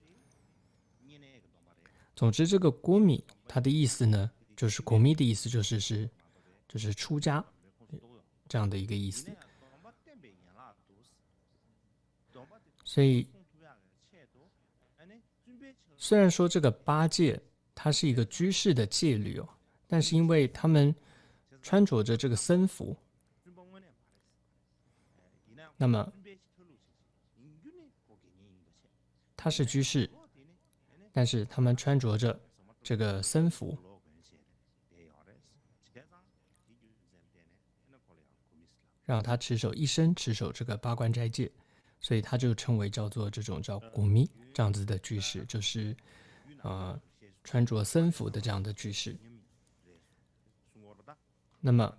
总之，这个国密它的意思呢，就是国密的意思就是出家这样的一个意思。所以，虽然说这个八戒它是一个居士的戒律但是因为他们穿着着这个僧服，那么他是居士，但是他们穿着着这个僧服，让他一生持守这个八关斋戒，所以他就称为叫做这种叫古密这样子的居士，就是穿着僧服的这样的居士。那么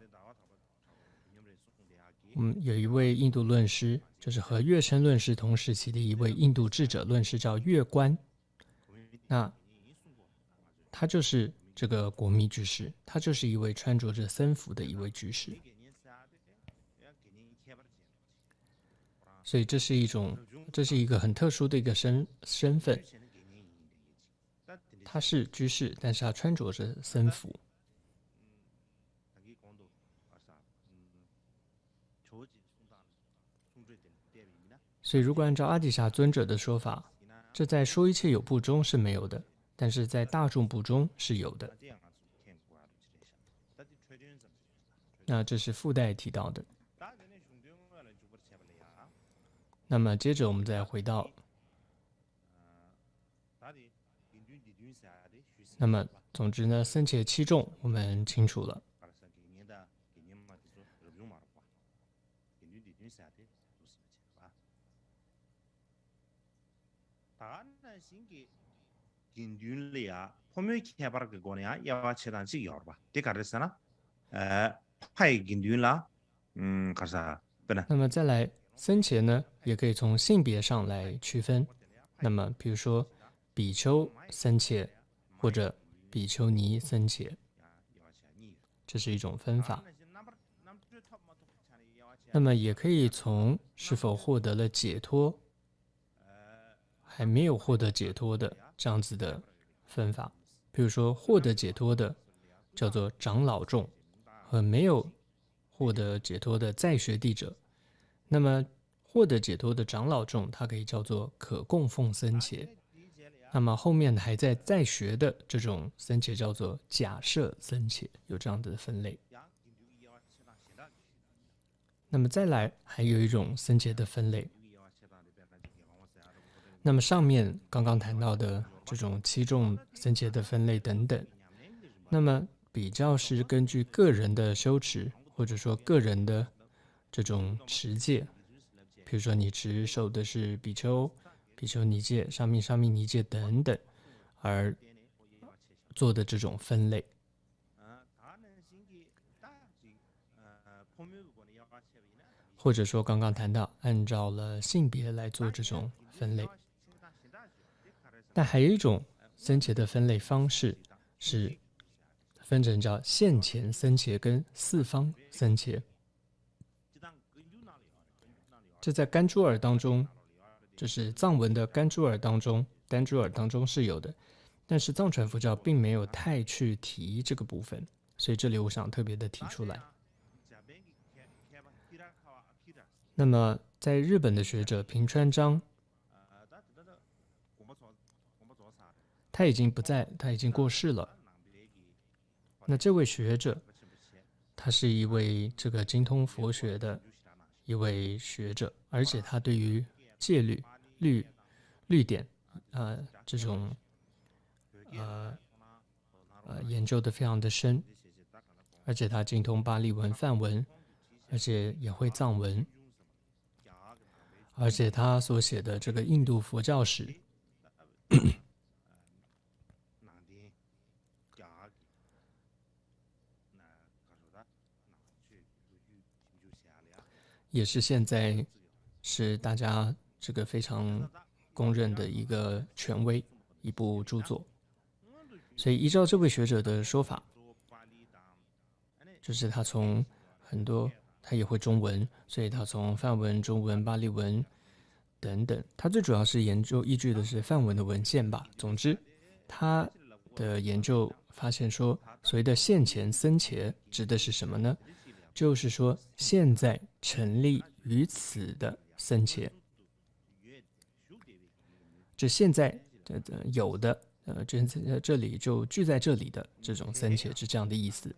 我们有一位印度论师，就是和月生论师同时期的一位印度智者论师叫月观，那他就是这个国密居士，他就是一位穿着着僧服的一位居士。所以这是一个很特殊的一个身份，他是居士，但是他穿着着僧服。所以如果按照阿底峡尊者的说法，这在说一切有部中是没有的，但是在大众部中是有的。那这是附带提到的。那么接着我们再回到，那么总之呢，僧伽七众我们清楚了。那么再来，僧伽呢，也可以从性别上来区分。那么比如说，比丘僧伽或者比丘尼僧伽，这是一种分法。那么也可以从是否获得了解脱，还没有获得解脱的这样子的分法。比如说，获得解脱的叫做长老众，和没有获得解脱的在学地者。那么获得解脱的长老众，它可以叫做可供奉僧伽。那么后面还在学的这种僧伽叫做假设僧伽，有这样的分类。那么再来还有一种僧伽的分类。那么上面刚刚谈到的这种七众僧伽的分类等等，那么比较是根据个人的修持，或者说个人的这种持戒，比如说你持守的是比丘、比丘尼戒、沙弥尼戒等等，而做的这种分类。或者说刚刚谈到按照了性别来做这种分类。但还有一种僧伽的分类方式是分成叫现前僧伽跟四方僧伽。这在甘珠尔当中，就是藏文的甘珠尔当中是有的，但是藏传佛教并没有太去提这个部分，所以这里我想特别的提出来。那么在日本的学者平川章，他已经不在，他已经过世了。那这位学者，他是一位这个精通佛学的一位学者，而且他对于戒律、律典这种研究的非常的深，而且他精通巴利文、梵文，而且也会藏文，而且他所写的这个印度佛教史也是现在是大家这个非常公认的一个权威，一部著作。所以依照这位学者的说法，就是他从很多，他也会中文，所以他从梵文、中文、巴利文等等，他最主要是研究依据的是梵文的文献吧。总之，他的研究发现说，所谓的现前僧伽指的是什么呢？就是说现在成立于此的僧伽，这现在有的这里就聚在这里的这种僧伽是这样的意思。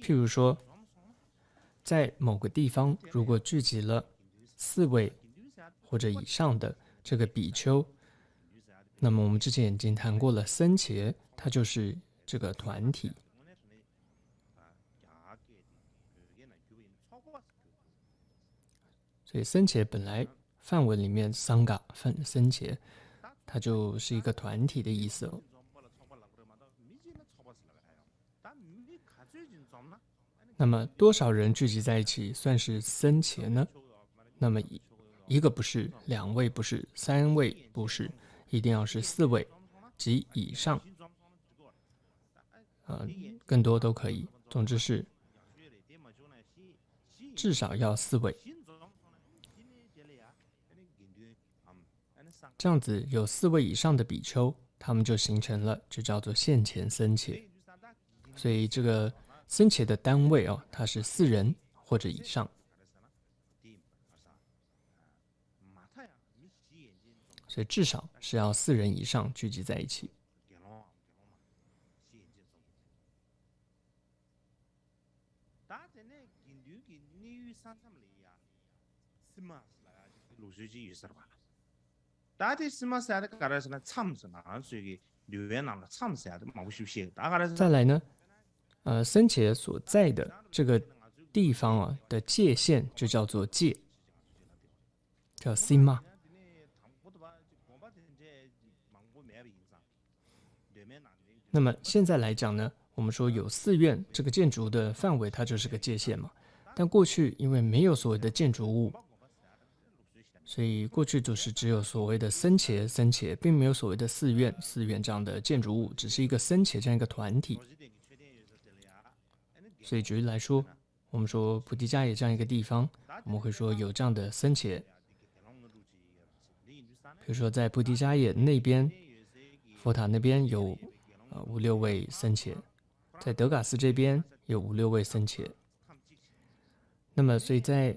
譬如说，在某个地方如果聚集了4位或者以上的这个比丘，那么我们之前已经谈过了，僧伽它就是这个团体。所以僧伽本来梵文里面桑嘎僧伽，它就是一个团体的意思哦。那么多少人聚集在一起算是僧伽呢？那么一个不是，2位不是，3位不是，一定要是4位及以上，更多都可以。总之是至少要4位。这样子有4位以上的比丘，他们就形成了，就叫做现前僧伽。所以这个僧伽的单位它是4人或者以上。所以至少是要4人以上聚集在一起。再来呢，僧伽所在的这个地方啊的界限就叫做界，叫 sima。那么现在来讲呢，我们说有寺院这个建筑的范围，它就是个界限嘛。但过去因为没有所谓的建筑物，所以过去就是只有所谓的僧伽，并没有所谓的寺院这样的建筑物，只是一个僧伽这样一个团体。所以举例来说，我们说菩提伽耶这样一个地方，我们会说有这样的僧伽。比如说在菩提伽耶那边，佛塔那边有5-6位僧伽，在德嘎寺这边有5-6位僧伽。那么所以在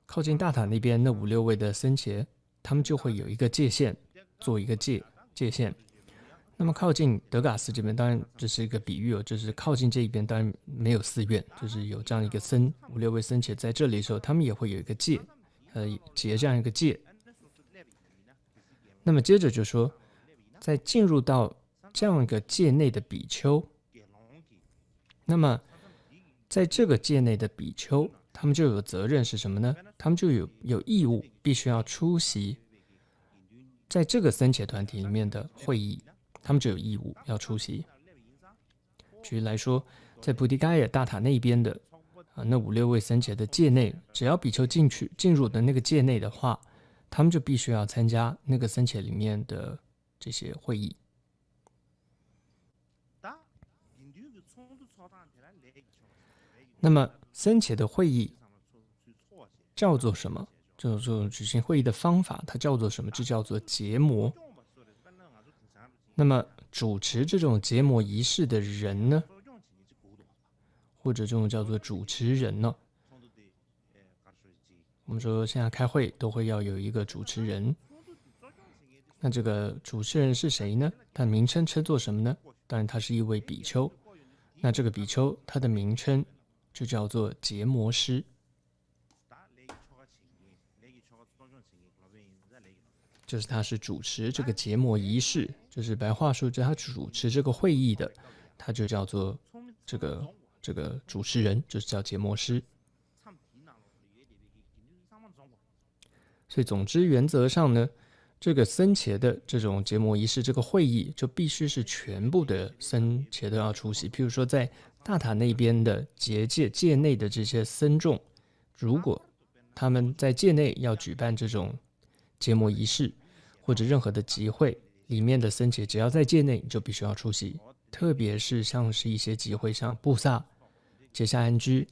靠近大塔那边那5-6位的僧伽，他们就会有一个界限，做一个界限。那么靠近德嘎寺这边，当然这是一个比喻哦，就是靠近这一边当然没有寺院，就是有这样一个5-6位僧伽在这里的时候，他们也会有一个界，结这样一个界。那么接着就说，在进入到这样一个界内的比丘，那么在这个界内的比丘，他们就有责任是什么呢？他们就有义务，必须要出席在这个僧伽团体里面的会议，他们就有义务要出席。举例来说，在菩提伽耶大塔那边的那5-6位僧伽的界内，只要比丘进入的那个界内的话，他们就必须要参加那个僧伽里面的这些会议。那么僧伽的会议叫做什么？这种举行会议的方法，它叫做什么？这叫做结摩。那么主持这种结摩仪式的人呢，或者这种叫做主持人呢，我们说现在开会都会要有一个主持人。那这个主持人是谁呢？他的名称称作什么呢？当然他是一位比丘。那这个比丘他的名称就叫做结摩师，就是他是主持这个结摩仪式，就是白话说，就是他主持这个会议的，他就叫做这个主持人，就是叫结摩师。所以总之原则上呢，这个僧伽的这种结摩仪式，这个会议就必须是全部的僧伽都要出席。譬如说在大塔那边的界内的这些僧众，如果他们在界内要举办这种结摩仪式或者任何的集会，里面的僧伽只要在界内，你就必须要出席。特别是像是一些集会，像布萨、结夏安居，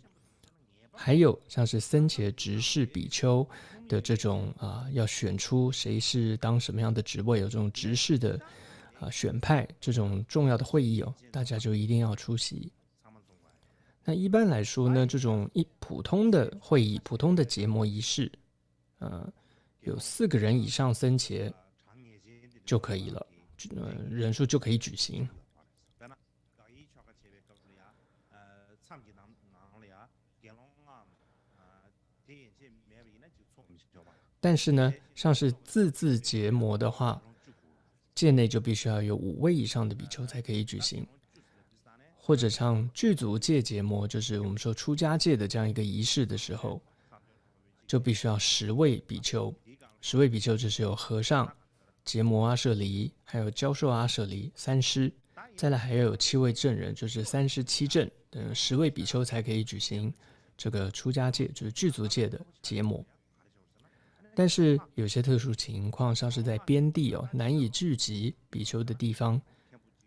还有像是僧伽执事比丘的这种要选出谁是当什么样的职位，有这种执事的选派这种重要的会议哦，大家就一定要出席。那一般来说呢，这种普通的会议、普通的结摩仪式，有4个人以上僧伽就可以了，人数就可以举行。但是呢，像是自结摩的话，界内就必须要有5位以上的比丘才可以举行。或者像具足戒结摩，就是我们说出家戒的这样一个仪式的时候，就必须要10位比丘。10位比丘就是有和尚、结摩阿舍离，还有教授阿舍离3师，再来还要有7位证人，就是3师7证等10位比丘才可以举行这个出家戒，就是具足戒的结摩。但是有些特殊情况，像是在边地难以聚集比丘的地方，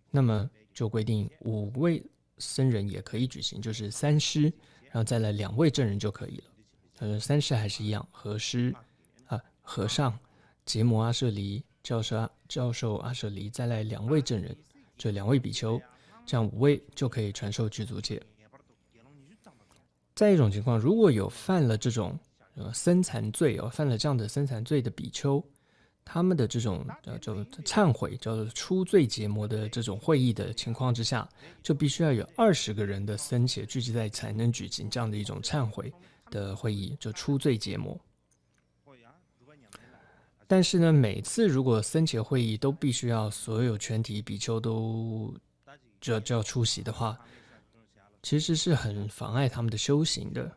那么就规定5位僧人也可以举行，就是3师，然后再来2位证人就可以了。3师还是一样，和尚、结摩阿舍离、教授阿舍离，再来2位证人，就2位比丘，这样5位就可以传授具足戒。再一种情况，如果有犯了这种僧残罪犯了这样的僧残罪的比丘，他们的这种叫忏悔，叫做出罪结摩的这种会议的情况之下，就必须要有20个人的僧伽聚集在才能举行这样的一种忏悔。的会议，就出罪节摩。但是呢，每次如果僧伽会议都必须要所有全体比丘都就要出席的话，其实是很妨碍他们的修行的。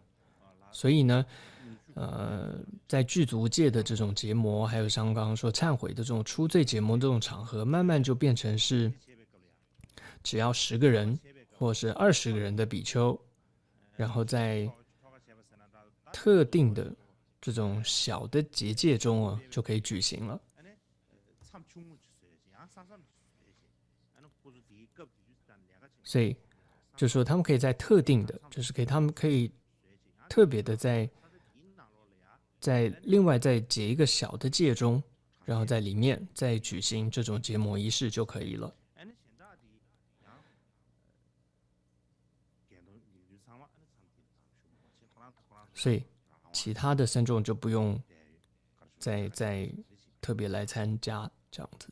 所以呢，在具足戒的这种结摩，还有像刚刚说忏悔的这种出罪结摩这种场合，慢慢就变成是只要10个人或是20个人的比丘，然后在特定的这种小的结界中啊，就可以举行了。所以就说他们可以在特定的，就是他们可以特别的在另外再结一个小的戒中，然后在里面再举行这种结摩仪式就可以了。所以其他的僧众就不用再特别来参加这样子，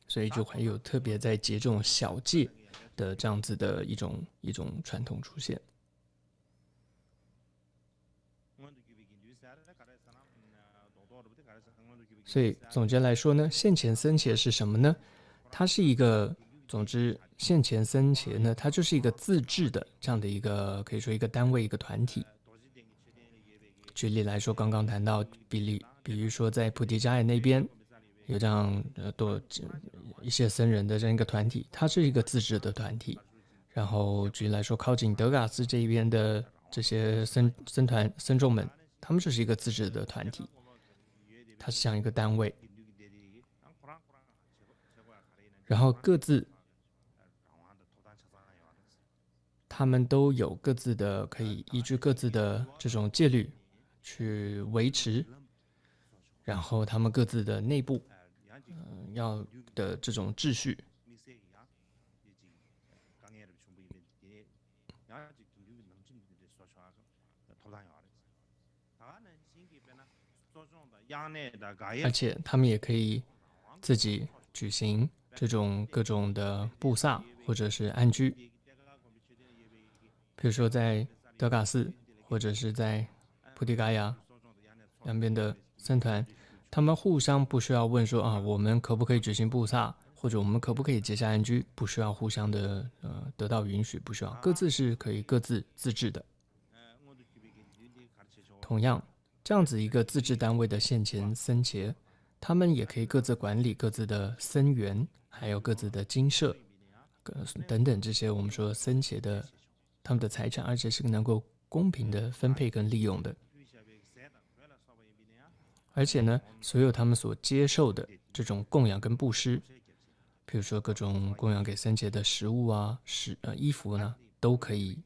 所以就还有特别在结这种小戒的这样子的一种传统出现。所以总结来说呢，现前僧伽是什么呢？它是一个，总之现前僧伽呢，它就是一个自治的这样的一个，可以说一个单位一个团体。举例来说，刚刚谈到比如说在菩提伽耶那边有这样多一些僧人的这样一个团体，它是一个自治的团体。然后举例来说，靠近德嘎斯这一边的这些僧众们，他们就是一个自治的团体，它是像一个单位。然后各自他们都有各自的可以依据各自的这种戒律去维持，然后他们各自的内部要的这种秩序。而且他们也可以自己举行这种各种的布萨或者是安居，比如说在德嘎寺或者是在菩提伽耶两边的僧团，他们互相不需要问说啊，我们可不可以举行布萨，或者我们可不可以结下安居，不需要互相的得到允许，不需要，各自是可以各自自治的。同样，这样子一个自治单位的现前僧伽，他们也可以各自管理各自的僧园，还有各自的精舍等等这些我们说僧伽的他们的财产，而且是能够公平的分配跟利用的。而且呢，所有他们所接受的这种供养跟布施，比如说各种供养给僧伽的食物啊、衣服呢，都可以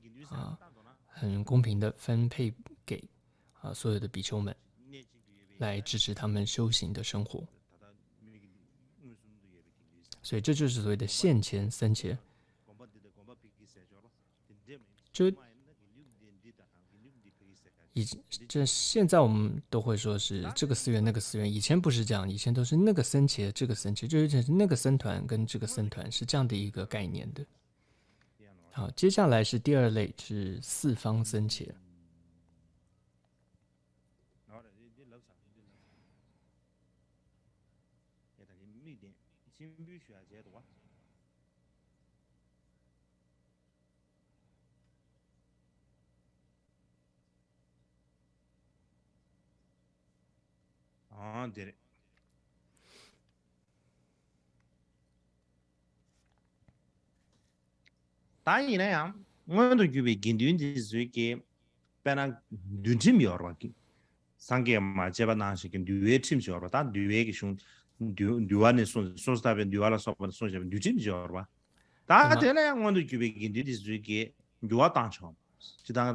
很公平的分配给所有的比丘们，来支持他们修行的生活。所以这就是所谓的现前僧伽。这现在我们都会说是这个寺院那个寺院，以前不是这样，以前都是那个僧伽这个僧伽，就是那个僧团跟这个僧团是这样的一个概念的。好，接下来是第二类，是四方僧伽。对。当然呀，我都具备根据的是给别人对tim yor吧，상계嘛，제가 나시 그 뒤에 팀 yor吧，但뒤에个兄뒤와는 손 스타벤 뒤와라 소번 손 좀 뒤tim yor吧，但对了，我都具备根据的是给뒤와当场，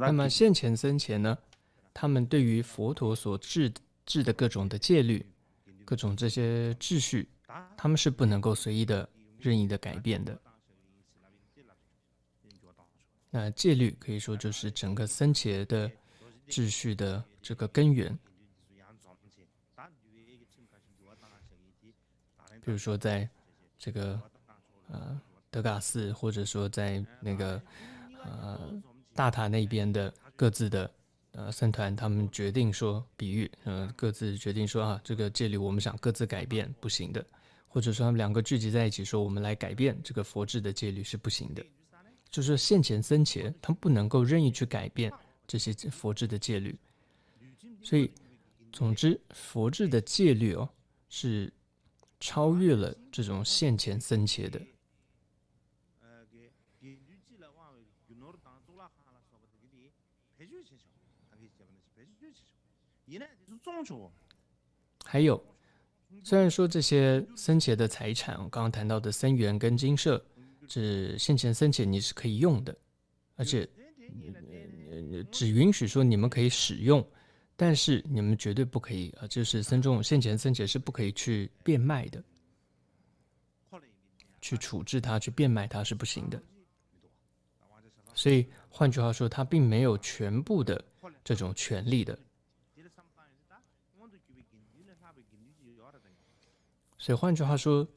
那么现前僧伽呢，他们对于佛陀所制的各种的戒律、各种这些秩序，他们是不能够随意的、任意的改变的。那戒律可以说就是整个僧伽的秩序的这个根源。比如说在这个德嘎寺，或者说在那个大塔那边的各自的僧团，他们决定说比喻，各自决定说啊，这个戒律我们想各自改变不行的，或者说他们两个聚集在一起说我们来改变这个佛制的戒律是不行的，就是现前僧伽他们不能够任意去改变这些佛制的戒律，所以总之佛制的戒律是超越了这种现前僧伽的。还有，虽然说这些僧伽的财产，我刚刚谈到的僧园跟精舍，这现前僧伽你是可以用的，而且只允许说你们可以使用，但是你们绝对不可以就是现前僧伽是不可以去变卖的，去处置它、去变卖它是不行的。所以换句话说，他并没有全部的这种权利的。所以换句话说，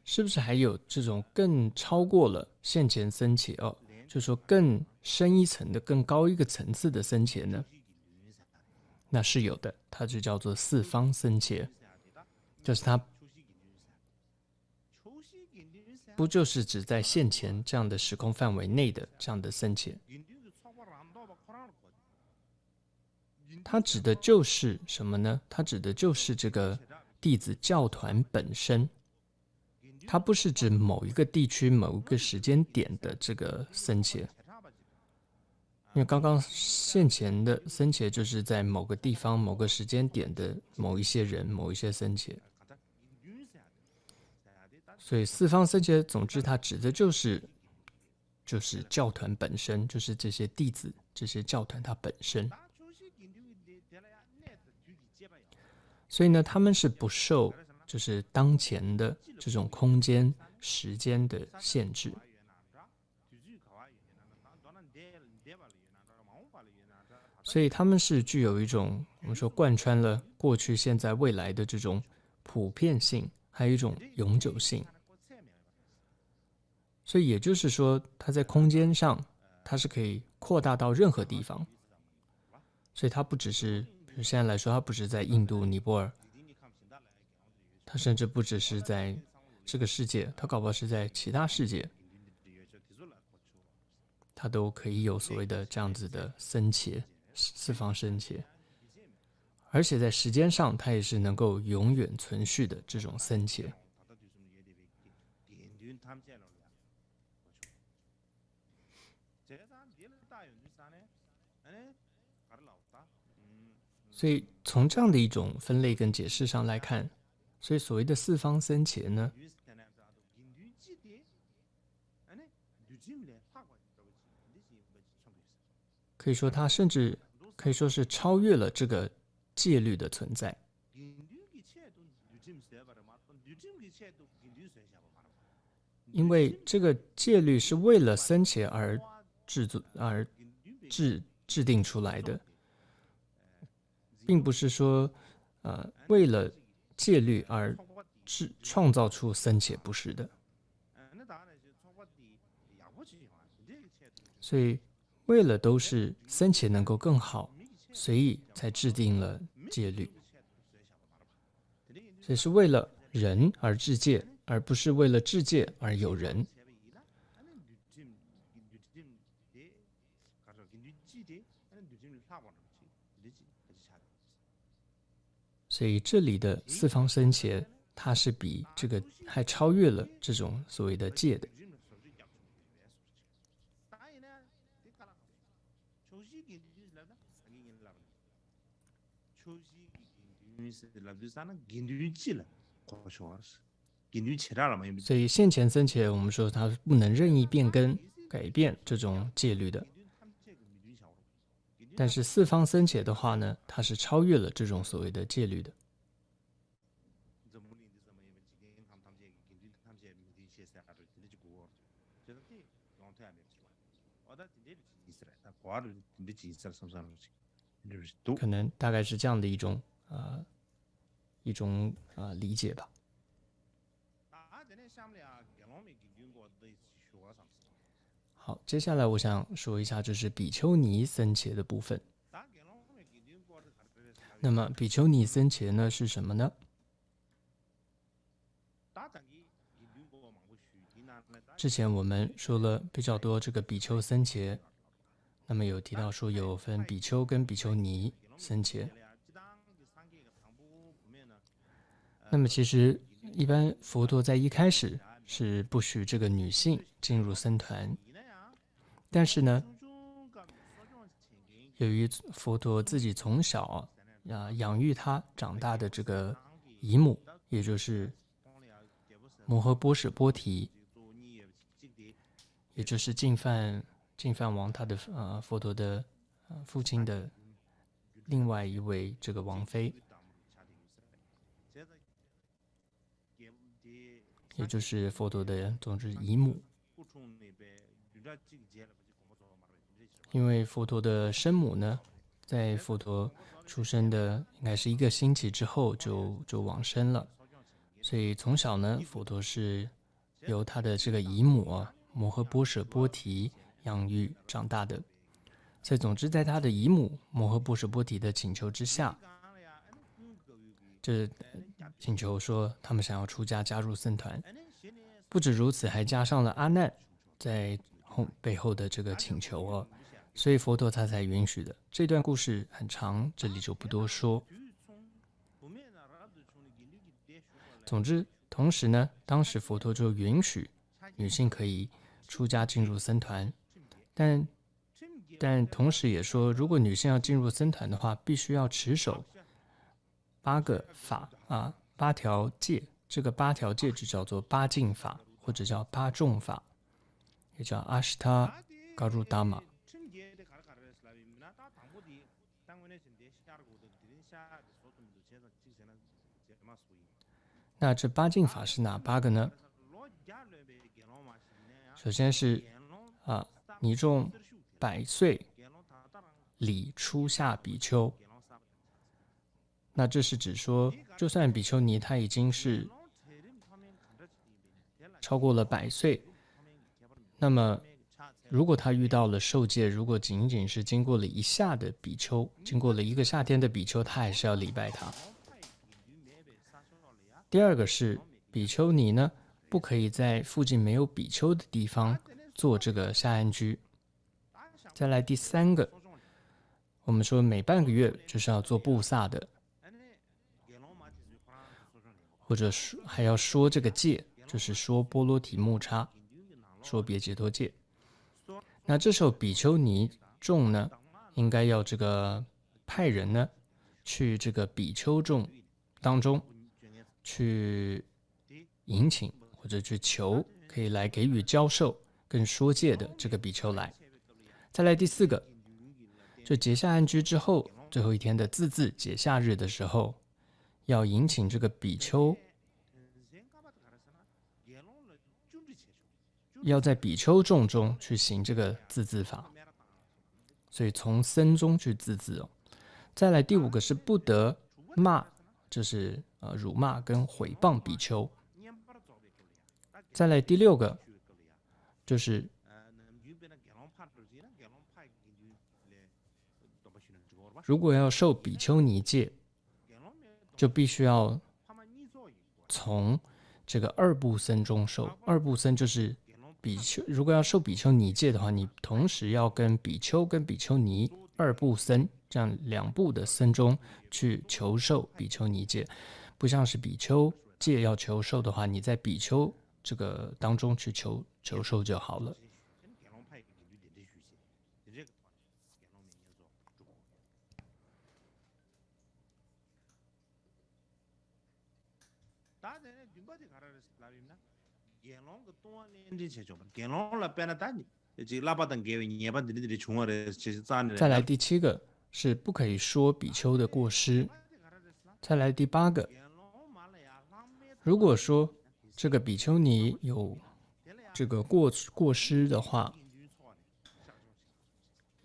是不是还有这种更超过了现前僧伽就是说更深一层的、更高一个层次的僧伽呢？那是有的，它就叫做四方僧伽，就是它不就是指在现前这样的时空范围内的这样的僧伽，它指的就是什么呢？它指的就是这个弟子教团本身，它不是指某一个地区、某一个时间点的这个僧伽。因为刚刚现前的僧伽就是在某个地方、某个时间点的某一些人、某一些僧伽，所以四方僧伽，总之它指的就是教团本身，就是这些弟子、这些教团它本身。所以呢，他们是不受就是当前的这种空间、时间的限制。所以他们是具有一种我们说贯穿了过去、现在、未来的这种普遍性，还有一种永久性。所以也就是说，它在空间上，它是可以扩大到任何地方。所以它不只是，比如现在来说，它不只是在印度、尼泊尔，它甚至不只是在这个世界，它搞不好是在其他世界，它都可以有所谓的这样子的僧伽。四方僧伽，而且在时间上，它也是能够永远存续的这种僧伽。所以从这样的一种分类跟解释上来看，所以所谓的四方僧伽呢，可以说它甚至可以说是超越了这个戒律的存在，因为这个戒律是为了僧伽而制定出来的，并不是说为了戒律而创造出僧伽，不是的。所以为了都是僧伽能够更好，所以才制定了戒律。所以是为了人而制戒，而不是为了制戒而有人。所以这里的四方僧伽，它是比这个还超越了这种所谓的戒的。所以现前僧伽，我们说它不能任意变更、改变这种戒律的。但是四方僧伽的话呢，它是超越了这种所谓的戒律的。可能大概是这样的一种理解吧。好，接下来我想说一下就是比丘尼僧伽的部分。那么比丘尼僧伽呢是什么呢？之前我们说了比较多这个比丘僧伽，那么有提到说有分比丘跟比丘尼僧伽。那么其实一般佛陀在一开始是不许这个女性进入僧团，但是呢，由于佛陀自己从小养育他长大的这个姨母，也就是摩诃波舍波提，也就是净饭王他的佛陀的父亲的另外一位这个王妃，也就是佛陀的总之姨母。因为佛陀的生母呢，在佛陀出生的应该是1个星期之后就往生了，所以从小呢，佛陀是由他的这个姨母摩诃波舍波提养育长大的。所以总之在他的姨母摩诃波舍波提的请求之下，这请求说他们想要出家加入僧团。不止如此，还加上了阿难在背后的这个请求所以佛陀他才允许的。这段故事很长，这里就不多说。总之，同时呢，当时佛陀就允许女性可以出家进入僧团，但同时也说，如果女性要进入僧团的话，必须要持守8个法8条戒。这个8条戒就叫做8净法，或者叫8众法，也叫阿什塔嘎鲁达玛。那这8净法是哪8个呢？首先是尼众100岁礼初下比丘。那这是指说，就算比丘尼她已经是超过了100岁，那么如果她遇到了受戒，如果仅仅是经过了1夏的比丘，经过了1个夏天的比丘，她还是要礼拜他。第二个是比丘尼呢，不可以在附近没有比丘的地方做这个下安居。再来第3个，我们说每半个月就是要做布萨的，或者还要说这个戒，就是说波罗提木叉，说别解脱戒。那这时候比丘尼众呢，应该要这个派人呢，去这个比丘众当中去迎请或者去求，可以来给予教授跟说戒的这个比丘来。再来第4个，就结下安居之后，最后一天的自解夏日的时候，要迎请这个比丘，要在比丘众中去行这个自法，所以从僧中去自再来第5个是不得骂，就是辱骂跟毁谤比丘。再来第6个就是如果要受比丘尼戒，就必须要从这个2部僧中受。2部僧就是比丘，如果要受比丘尼戒的话，你同时要跟比丘跟比丘尼2部僧这样2部的僧中去求受比丘尼戒，不像是比丘戒要求受的话，你在比丘这个当中去求受就好了。再来第7个是不可以说比丘的过失。再来第8个，如果说这个比丘尼有这个过失的话，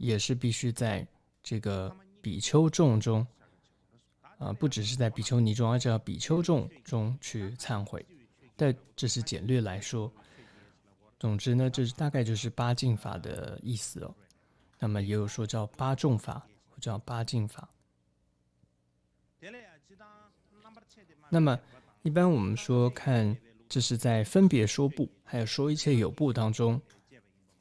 也是必须在这个比丘众中，不只是在比丘尼中，而且要比丘众中去忏悔。但这是简略来说。总之呢，这大概就是八敬法的意思哦。那么也有说叫八众法，或叫八敬法。那么一般我们说看，这是在分别说部，还有说一切有部当中，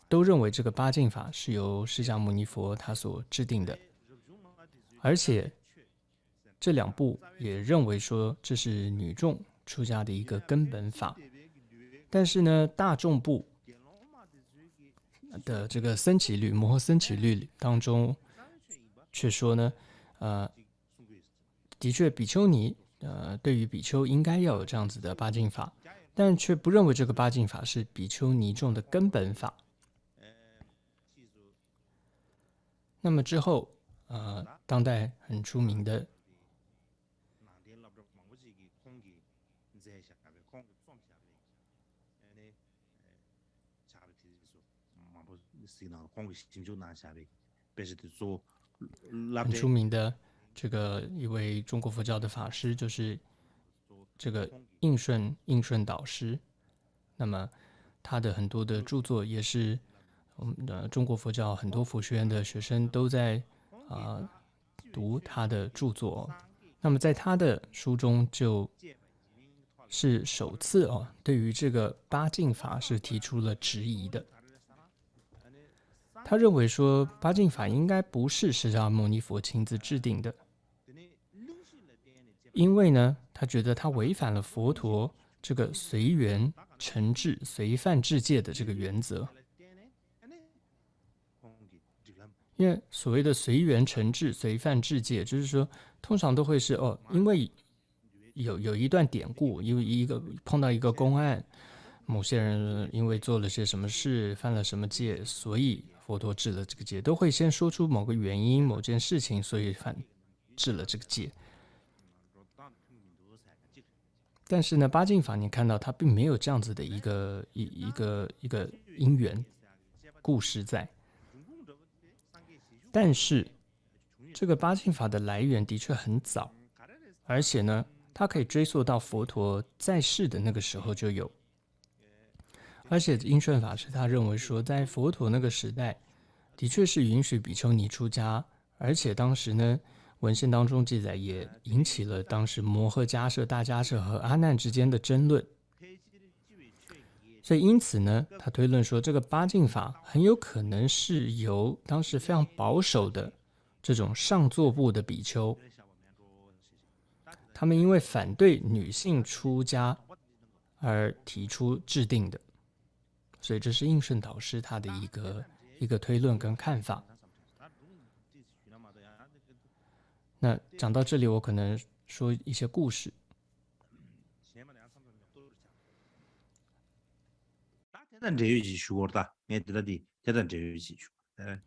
都认为这个八敬法是由释迦牟尼佛他所制定的，而且这两部也认为说这是女众出家的一个根本法。但是呢，大众部的这个僧祇律摩诃僧祇律当中，却说呢，的确比丘尼对于比丘应该要有这样子的八敬法，但却不认为这个八敬法是比丘尼众的根本法。那么之后，当代很出名的这个一位中国佛教的法师，就是这个应顺导师。那么他的很多的著作也是我们的中国佛教很多佛学院的学生都在读他的著作。那么在他的书中就是首次对于这个八敬法是提出了质疑的。他认为说八敬法应该不是释迦牟尼佛亲自制定的，因为呢，他觉得他违反了佛陀这个随缘成智、随犯智戒的这个原则。因为所谓的随缘成智、随犯智戒，就是说通常都会是因为有一段典故，因为碰到一个公案，某些人因为做了些什么事，犯了什么戒，所以佛陀治了这个戒，都会先说出某个原因、某件事情，所以治了这个戒。但是呢，八敬法你看到它并没有这样子的一个因缘故事在。但是这个八敬法的来源的确很早，而且呢，它可以追溯到佛陀在世的那个时候就有。而且应顺法师他认为说，在佛陀那个时代，的确是允许比丘尼出家，而且当时呢，文献当中记载也引起了当时摩诃迦叶、大迦叶和阿难之间的争论。所以因此呢，他推论说，这个八敬法很有可能是由当时非常保守的这种上座部的比丘，他们因为反对女性出家而提出制定的。所以这是应顺导师他的一个推论跟看法。那讲到这里，我可能说一些故事。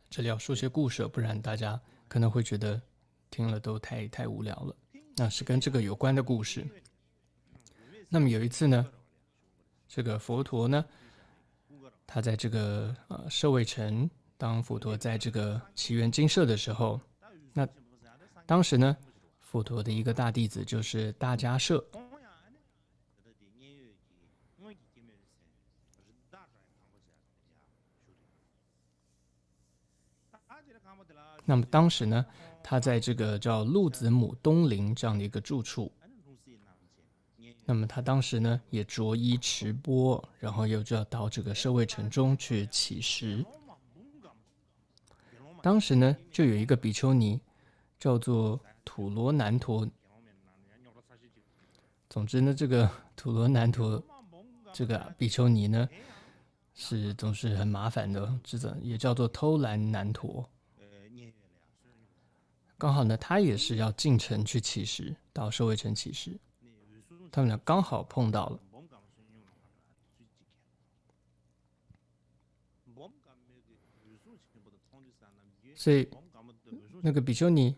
这里要说些故事，不然大家可能会觉得听了都太无聊了。那是跟这个有关的故事。那么有一次呢，这个佛陀呢，他在这个舍卫城，当佛陀在这个祇园精舍的时候，那当时呢，佛陀的一个大弟子就是大迦叶。那么当时呢，他在这个叫鹿子母东林这样的一个住处。那么他当时呢，也着衣持钵，然后又就要到这个舍卫城中去乞食。当时呢，就有一个比丘尼叫做土罗南陀。总之呢，这个土罗南陀这个比丘尼呢，总是很麻烦的，也叫做偷懒南陀。刚好呢，他也是要进城去乞食，到舍卫城乞食。他们俩刚好碰到了，所以那个比丘尼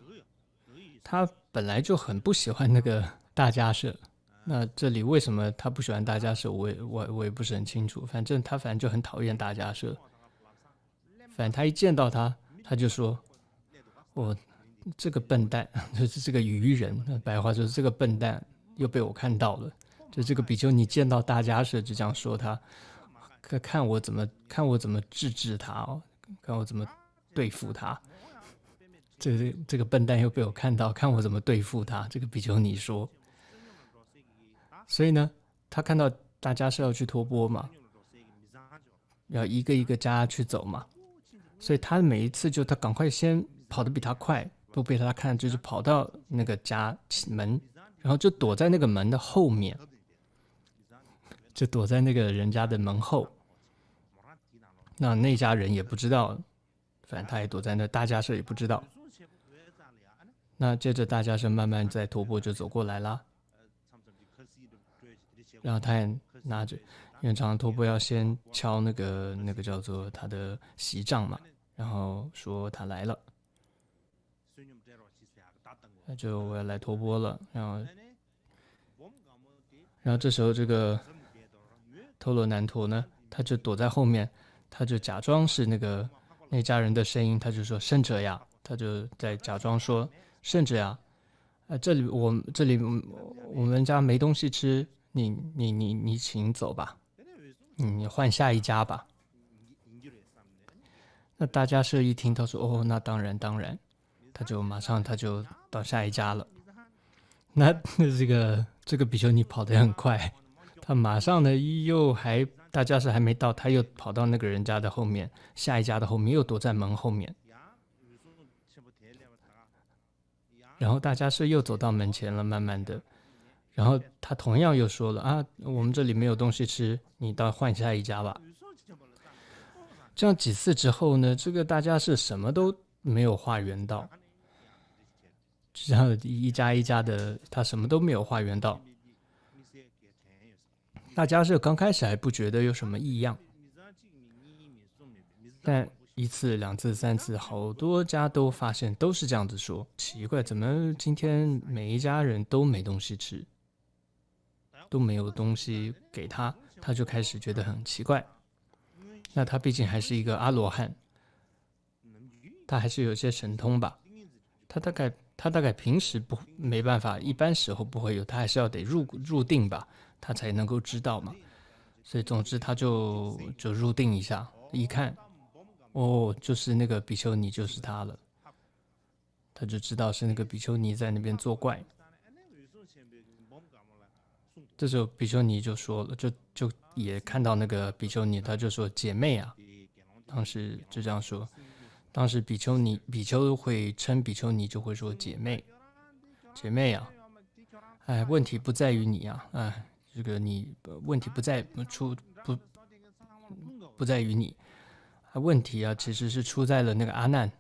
他本来就很不喜欢那个大迦叶。那这里为什么他不喜欢大迦叶，我也不是很清楚。反正就很讨厌大迦叶。反正他一见到他，他就说：“我这个笨蛋，就是这个愚人，白话就是这个笨蛋又被我看到了。就这个比丘尼见到大迦叶就这样说他，看我怎么治治他哦，看我怎么对付他。这个笨蛋又被我看到，看我怎么对付他。这个比丘尼说，所以呢，他看到大家是要去托钵嘛，要一个一个家去走嘛，所以他每一次他赶快先跑得比他快，都被他看，就是跑到那个家门，然后就躲在那个门的后面，就躲在那个人家的门后。那家人也不知道，反正他也躲在那，大家舍也不知道。那接着大家舍慢慢在托钵就走过来啦，然后他也拿着，因为常常托钵要先敲那个叫做他的席杖嘛，然后说他来了，那就我要来托钵了，然后这时候这个陀罗南陀呢，他就躲在后面，他就假装是那家人的声音，他就说圣者呀，他就在假装说圣者呀，这里我们家没东西吃，你请走吧，你换下一家吧。那大家舍一听，他说哦，那当然，他就马上到下一家了。那这个比丘尼跑得很快，他马上呢大家是还没到，他又跑到那个人家的后面，下一家的后面，又躲在门后面。然后大家是又走到门前了，慢慢的，然后他同样又说了啊，我们这里没有东西吃，你到换下一家吧。这样几次之后呢，这个大家是什么都没有化缘到，这样一家一家的，他什么都没有化缘到。大家是刚开始还不觉得有什么异样，但一次、两次、三次，好多家都发现都是这样子说，奇怪，怎么今天每一家人都没东西吃，都没有东西给他，他就开始觉得很奇怪。那他毕竟还是一个阿罗汉，他还是有些神通吧，他大概平时没办法，一般时候不会有，他还是要得入定吧，他才能够知道嘛。所以总之他就入定一下，一看，哦，就是那个比丘尼就是他了，他就知道是那个比丘尼在那边作怪。这时候比丘尼就说了，就也看到那个比丘尼，他就说姐妹啊，当时就这样说。当时比丘会称比丘尼就会说姐妹啊，哎，问题不在于你啊，哎，这个你问题不在于你，问题啊其实是出在了那个阿难。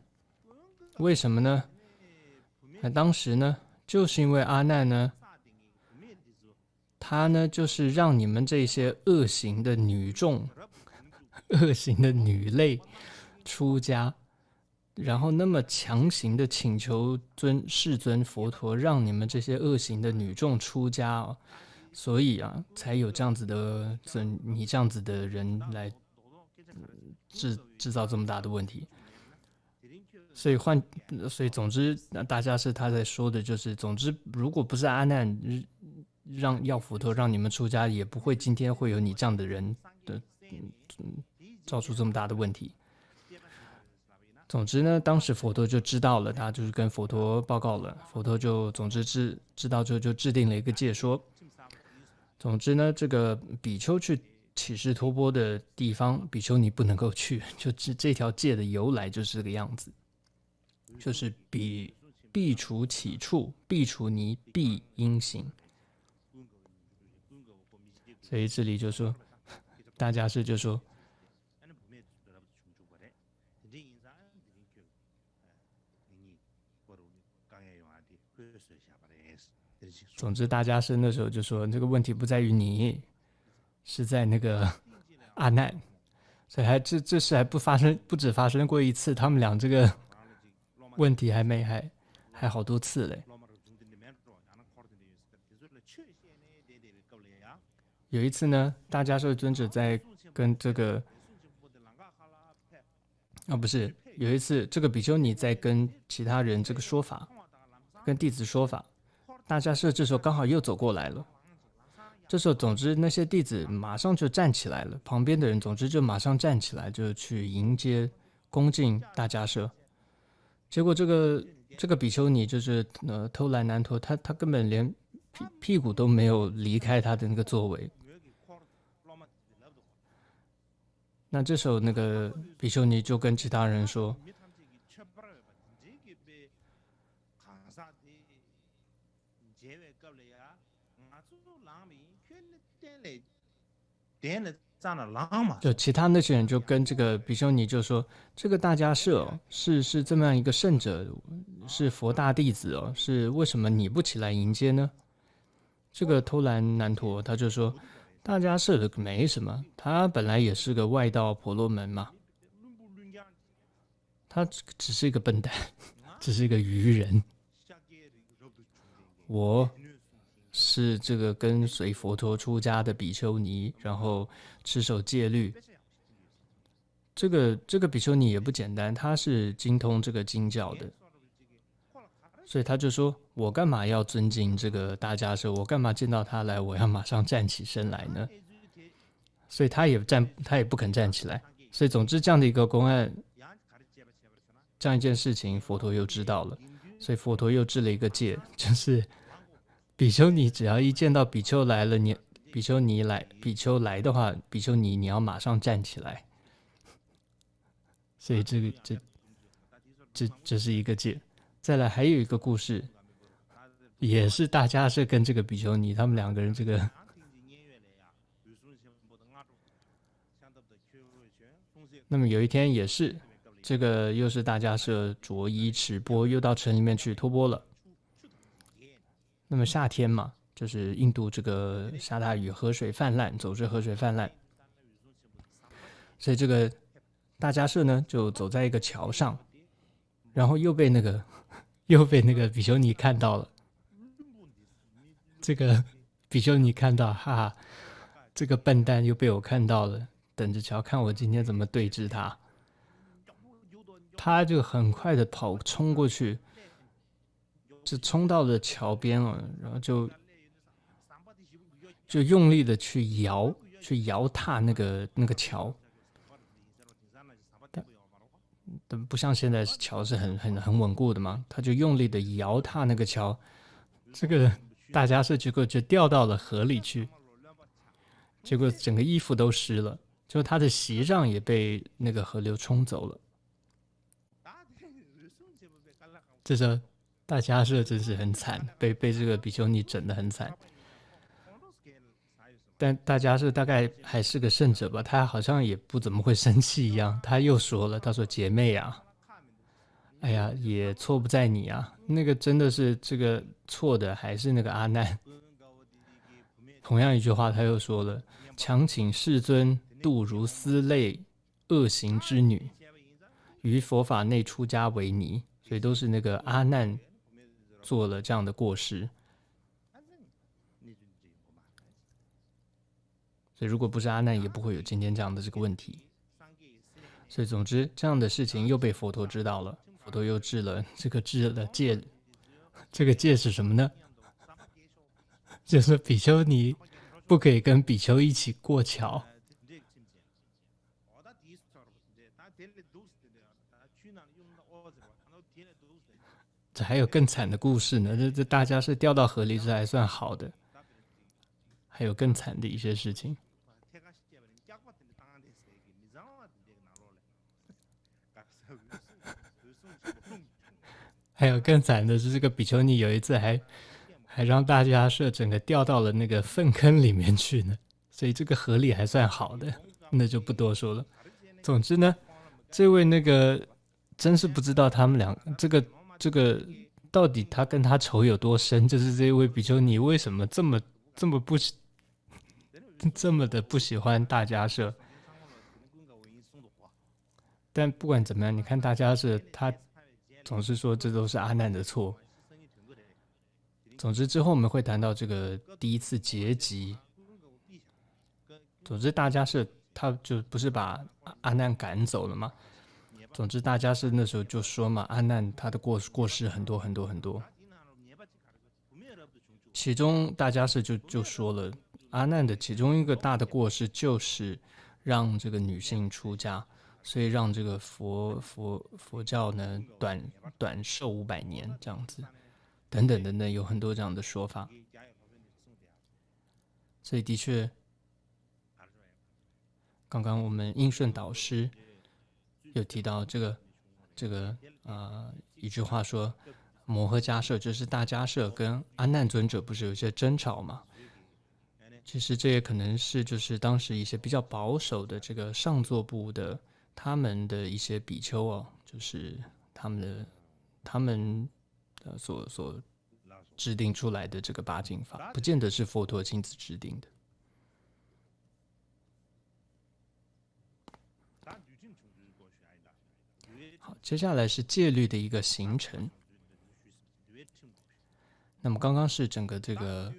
为什么呢？当时呢，就是因为阿难呢，他呢就是让你们这些恶行的女众、恶行的女类出家。然后那么强行的请求世尊佛陀让你们这些恶行的女众出家哦，所以啊才有这样子的你这样子的人来制造这么大的问题。所以总之大家是他在说的就是总之如果不是阿难要佛陀让你们出家，也不会今天会有你这样的人的造出这么大的问题。总之呢，当时佛陀就知道了，他就是跟佛陀报告了，佛陀就总之知道之后就制定了一个戒说。总之呢，这个比丘去起誓托钵的地方，比丘尼不能够去，就这条戒的由来就是这个样子，就是必除起处，必除尼，必因行。所以这里就说，大家是就说。总之，大家是那时候就说这个问题不在于你，是在那个阿难，所以这事还不止发生过一次，他们俩这个问题还好多次嘞。有一次呢，大家寿尊者在跟这个不是，有一次这个比丘尼在跟其他人这个说法，跟弟子说法，大迦叶这时候刚好又走过来了。这时候，总之那些弟子马上就站起来了，旁边的人总之就马上站起来，就去迎接恭敬大迦叶。结果这个比丘尼就是偷懒难陀，他根本连屁股都没有离开他的那个座位。那这时候那个比丘尼就跟其他人说：“就其他那些人就跟这个比丘尼就说，这个大迦叶是这么样一个圣者，是佛大弟子哦，是为什么你不起来迎接呢？”这个偷懒难陀他就说，大迦叶没什么，他本来也是个外道婆罗门嘛，他只是一个笨蛋，只是一个愚人。我是这个跟随佛陀出家的比丘尼，然后持守戒律。这个比丘尼也不简单，他是精通这个经教的，所以他就说：“我干嘛要尊敬这个大迦叶？我干嘛见到他来，我要马上站起身来呢？”所以他也不肯站起来。所以总之这样的一个公案，这样一件事情，佛陀又知道了，所以佛陀又制了一个戒，就是比丘尼只要一见到比丘来了，比丘来的话，比丘尼你要马上站起来。所以这是一个戒。再来还有一个故事，也是大迦叶跟这个比丘尼他们两个人这个。那么有一天也是，这个又是大迦叶着衣持钵，又到城里面去托钵了。那么夏天嘛，就是印度这个下大雨，河水泛滥，走至河水泛滥，所以这个大迦叶呢就走在一个桥上，然后又被那个比丘尼看到了。这个比丘尼看到，哈哈，这个笨蛋又被我看到了，等着瞧看我今天怎么对峙他。他就很快的冲过去，就冲到了桥边了，然后就用力的去摇踏那个桥。但不像现在桥是很稳固的嘛，他就用力的摇踏那个桥，这个大迦叶结果就掉到了河里去，结果整个衣服都湿了，就他的席帐也被那个河流冲走了。这时候大迦叶真是很惨，被这个比丘尼整得很惨。但大迦叶大概还是个圣者吧，他好像也不怎么会生气一样。他又说了，他说：“姐妹啊，哎呀，也错不在你啊，那个真的是这个错的还是那个阿难。”同样一句话，他又说了：“强请世尊度如斯类恶行之女，于佛法内出家为尼。”所以都是那个阿难做了这样的过失。所以如果不是阿难，也不会有今天这样的这个问题。所以总之，这样的事情又被佛陀知道了，佛陀又制了戒。这个戒是什么呢？就是比丘尼不可以跟比丘一起过桥。这还有更惨的故事呢，这大家是掉到河里，这还算好的，还有更惨的一些事情。还有更惨的是，这个比丘尼有一次还让大迦叶整个掉到了那个粪坑里面去呢，所以这个河里还算好的，那就不多说了。总之呢，这位那个真是不知道他们俩这个到底他跟他仇有多深，就是这位比丘尼为什么这么的不喜欢大迦叶。但不管怎么样，你看大迦叶他总是说这都是阿难的错。总之之后我们会谈到这个第一次结集。总之大迦叶他就不是把阿难赶走了吗？总之大家是那时候就说嘛，阿难他的过世很多很多很多，其中大家是就说了，阿难的其中一个大的过失就是让这个女性出家，所以让这个佛教呢短寿500年这样子，等等等等，有很多这样的说法。所以的确，刚刚我们应顺导师有提到这个一句话说，摩诃迦摄就是大迦摄跟阿难尊者不是有一些争吵吗？其实这也可能是就是当时一些比较保守的这个上座部的他们的一些比丘哦，就是他们所制定出来的这个八敬法，不见得是佛陀亲自制定的。好，接下来是戒律的一个形成。那么刚刚是整个这个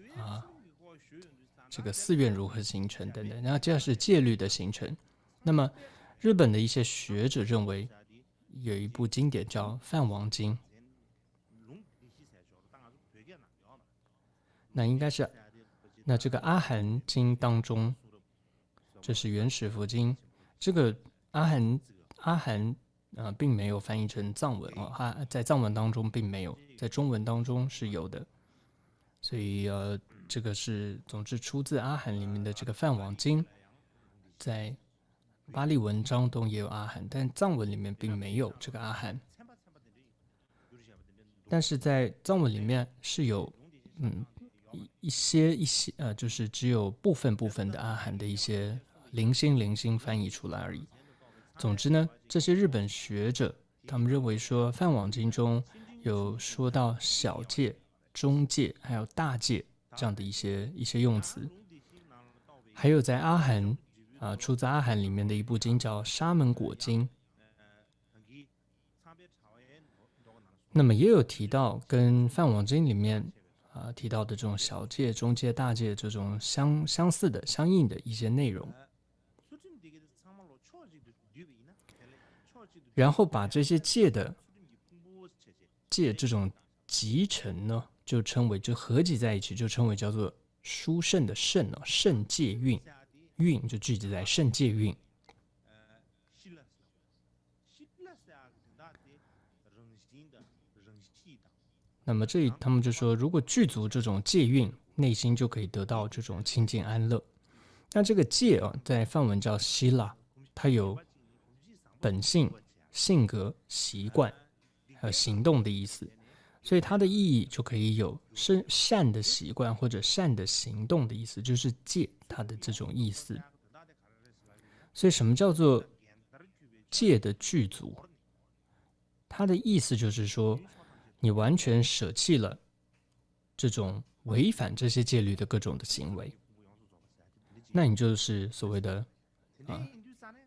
寺院如何形成等等，然后接下来是戒律的形成。那么日本的一些学者认为，有一部经典叫《梵王经》，那应该是这个阿含经当中，这是原始佛经，这个阿含并没有翻译成藏文哦，在藏文当中并没有，在中文当中是有的，所以这个是总之出自阿含里面的这个梵王经，在巴利文章中也有阿含，但藏文里面并没有这个阿含，但是在藏文里面是有一些就是只有部分的阿含的一些零星翻译出来而已。总之呢，这些日本学者他们认为说，梵网经中有说到小戒、中戒还有大戒这样的一些用词，还有在阿含出自阿含里面的一部经叫《沙门果经》，那么也有提到跟梵网经里面提到的这种小戒、中戒、大戒这种相似的、相应的一些内容，然后把这些戒这种集成呢，就合集在一起，就称为叫做殊胜的胜哦，胜戒运，运就聚集在胜戒运。那么这里他们就说，如果具足这种戒运，内心就可以得到这种清净安乐。那这个戒在梵文叫希拉，它有本性、性格、习惯还有行动的意思，所以它的意义就可以有善的习惯或者善的行动的意思，就是戒它的这种意思。所以什么叫做戒的具足？它的意思就是说，你完全舍弃了这种违反这些戒律的各种的行为，那你就是所谓的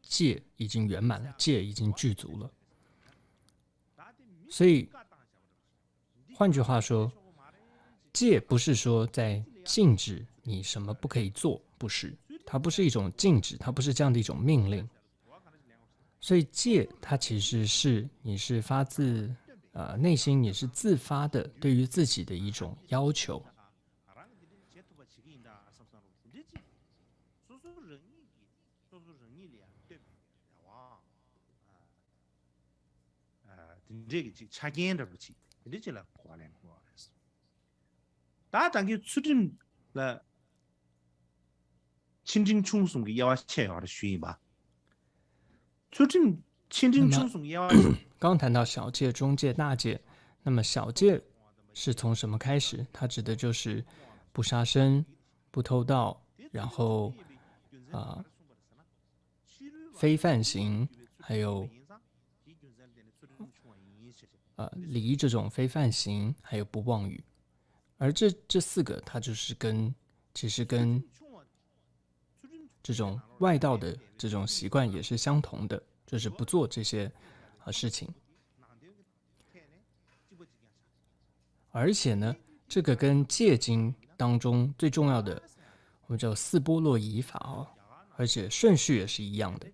戒已经圆满了，戒已经具足了。所以换句话说，戒不是说在禁止你什么不可以做，不是，它不是一种禁止，它不是这样的一种命令。所以戒它其实是你是发自内心，你是自发的对于自己的一种要求。刚谈到小戒、中戒、大戒，那么小戒是从什么开始？它指的就是不杀生、不偷盗，然后非犯行，还有离这种非犯行，还有不妄语。而这四个，它就是其实跟这种外道的这种习惯也是相同的，就是不做这些事情。而且呢，这个跟戒经当中最重要的，我们叫四波罗夷法而且顺序也是一样的。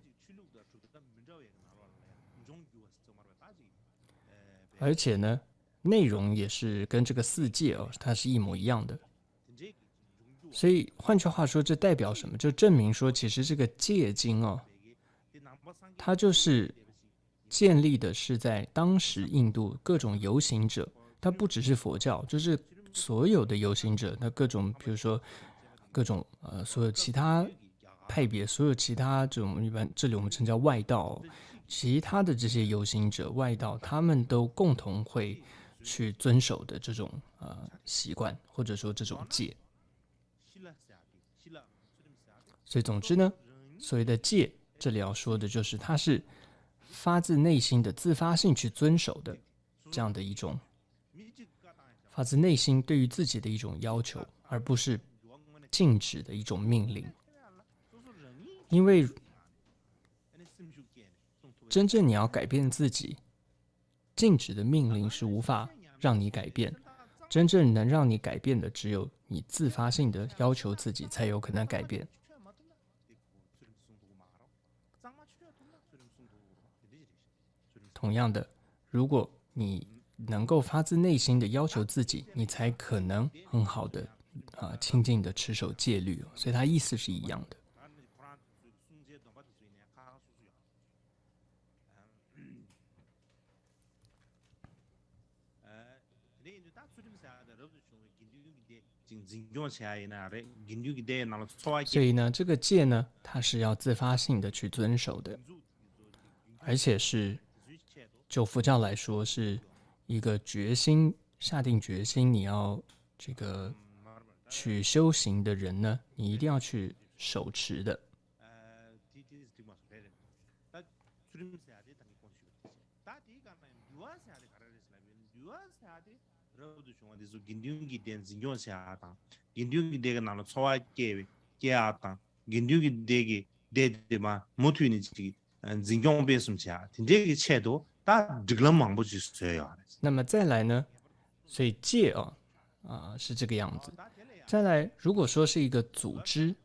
而且呢，内容也是跟这个四戒哦，它是一模一样的。所以换句话说，这代表什么？就证明说，其实这个戒经哦，它就是建立的是在当时印度各种游行者，它不只是佛教，就是所有的游行者，那各种比如说各种所有其他派别，所有其他这种一般这里我们称叫外道，其他的这些游行者外道，他们都共同会去遵守的这种习惯，或者说这种戒。所以总之呢，所谓的戒，这里要说的就是它是发自内心的自发性去遵守的这样的一种发自内心对于自己的一种要求，而不是禁止的一种命令。因为真正你要改变自己，禁止的命令是无法让你改变，真正能让你改变的只有你自发性的要求自己才有可能改变。同样的，如果你能够发自内心的要求自己，你才可能很好的亲近的持守戒律，所以它意思是一样的。所以呢，这个戒呢，它是要自发性的去遵守的，而且是就佛教来说，是一个决心，下定决心你要这个去修行的人呢，你一定要去手持的。那么再来呢，所以戒是这个样子。再来，如果说是一个组织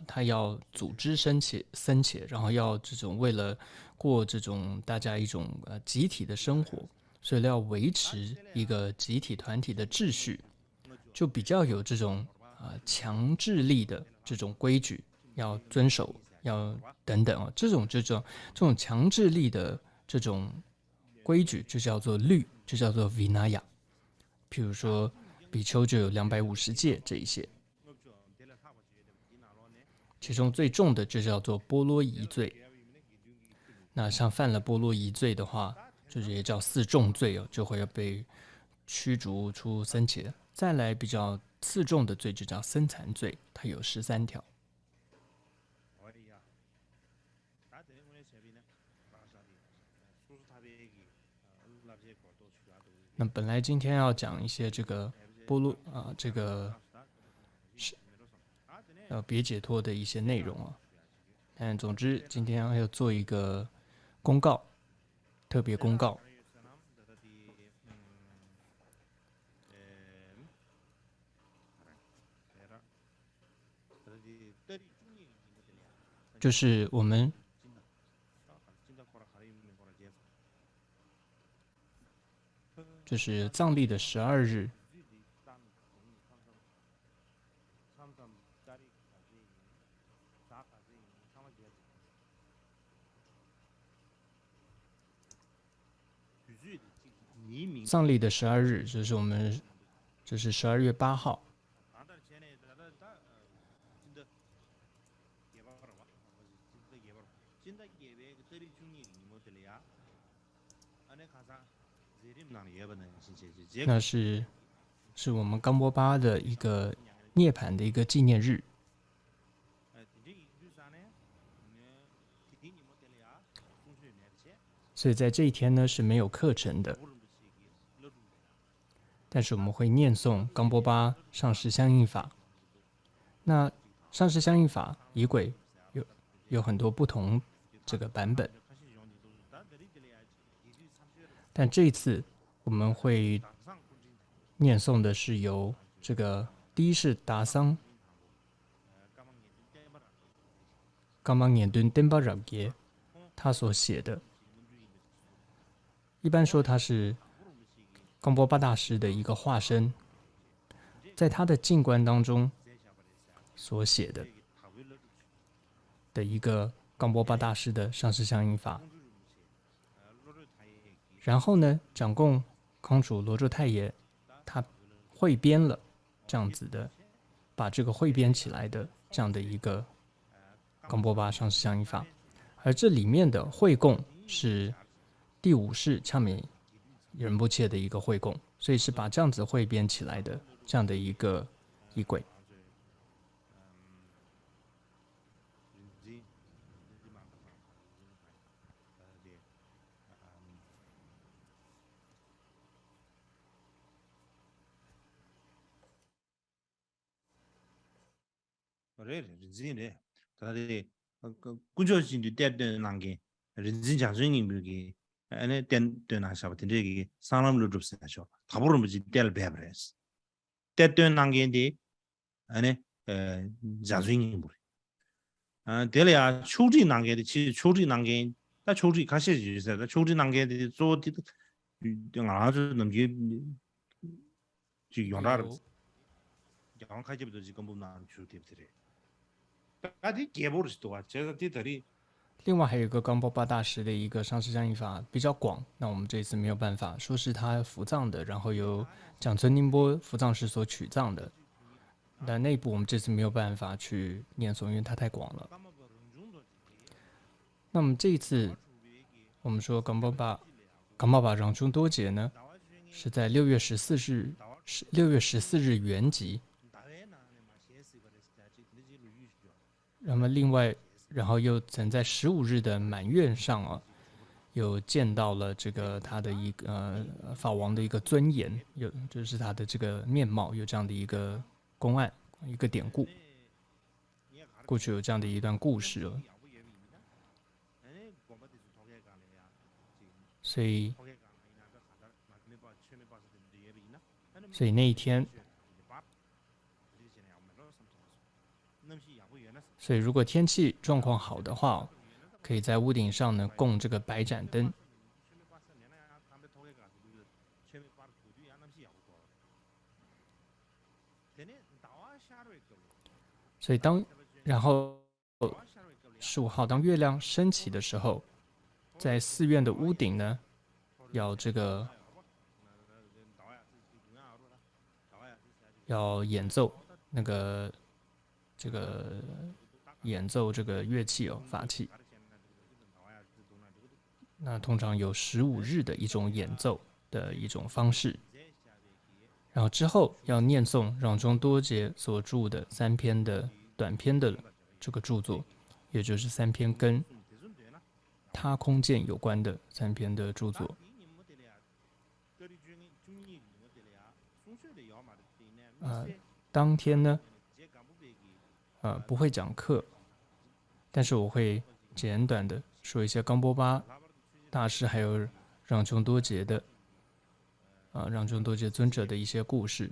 他要组织僧伽，然后要这种为了过这种大家一种集体的生活，所以要维持一个集体团体的秩序，就比较有这种强制力的这种规矩要遵守，要等等这种强制力的这种规矩就叫做律，就叫做 Vinaya。譬如说比丘就有250戒这一些，其中最重的就叫做波罗夷罪。那像犯了波罗夷罪的话，就是也叫4重罪就会被驱逐出僧伽。再来比较次重的罪就叫僧残罪，它有13条。那本来今天要讲一些这个这个别解脱的一些内容但总之今天要做一个公告，特别公告。就是我们就是藏历的12日，藏历的12日，就是我们这是12月8号。那是我们冈波巴的一个涅槃的一个纪念日。所以在这一天呢是没有课程的，但是我们会念诵冈波巴上师相应法。那上师相应法仪轨有很多不同这个版本，但这一次我们会念诵的是由这个第一是达桑冈邦念敦登巴让耶他所写的。 那这一次我们会念诵的是由这个第一是达桑冈邦念敦登巴让耶他所写的。 那这一次我们会念诵的是由这个第一是达桑冈邦念敦登巴让耶他所写的。 他所写的一般说他是冈波巴大师的一个化身，在他的静观当中所写的一个冈波巴大师的上师相应法。然后呢，掌供康主罗卓太爷他汇编了这样子的，把这个汇编起来的这样的一个冈波巴上师相应法。而这里面的会供是第五世恰美仁波切的一个会供，所以是把这样子汇编起来的这样的一个仪轨。군조진도 때때 난게 린진 장중이 물기 안에 때때나 샤바든지 사람을 줍스나죠. 답으로 뭐지 때를 배브레스. 때때 난게인데 안에 장중이 물. 데려야 초지 난게데 치 초지 난게 나 초지 가시 주세요. 초지 난게데做아주 넘게 지 연락을 양 가지부터 지금 보면 주대들이另外还有一个冈波巴大师的一个上师相应法比较广，那我们这次没有办法说是他伏藏的，然后由蒋村宁波伏藏师所取藏的，但那一部我们这次没有办法去念诵，因为它太广了。那么这一次我们说冈波巴让中多杰呢，是在6月14日圆寂。那么另外，然后又曾在15日的满月上啊，有见到了这个他的一个法王的一个尊严，有就是他的这个面貌，有这样的一个公案，一个典故。过去有这样的一段故事了，所以那一天。所以，如果天气状况好的话，可以在屋顶上呢供这个白盏灯。所以然后15号当月亮升起的时候，在寺院的屋顶呢，要演奏演奏这个乐器法器。那通常有15日的一种演奏的一种方式。然后之后要念诵让中多杰所著的3篇的短篇的这个著作，也就是3篇跟他空见有关的3篇的著作。当天呢，不会讲课，但是我会简短的说一些冈波巴大师还有让中多杰的让中多杰尊者的一些故事。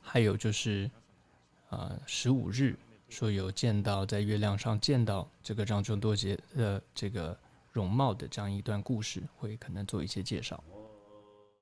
还有就是15日说有见到在月亮上见到这个让中多杰的这个容貌的这样一段故事，会可能做一些介绍。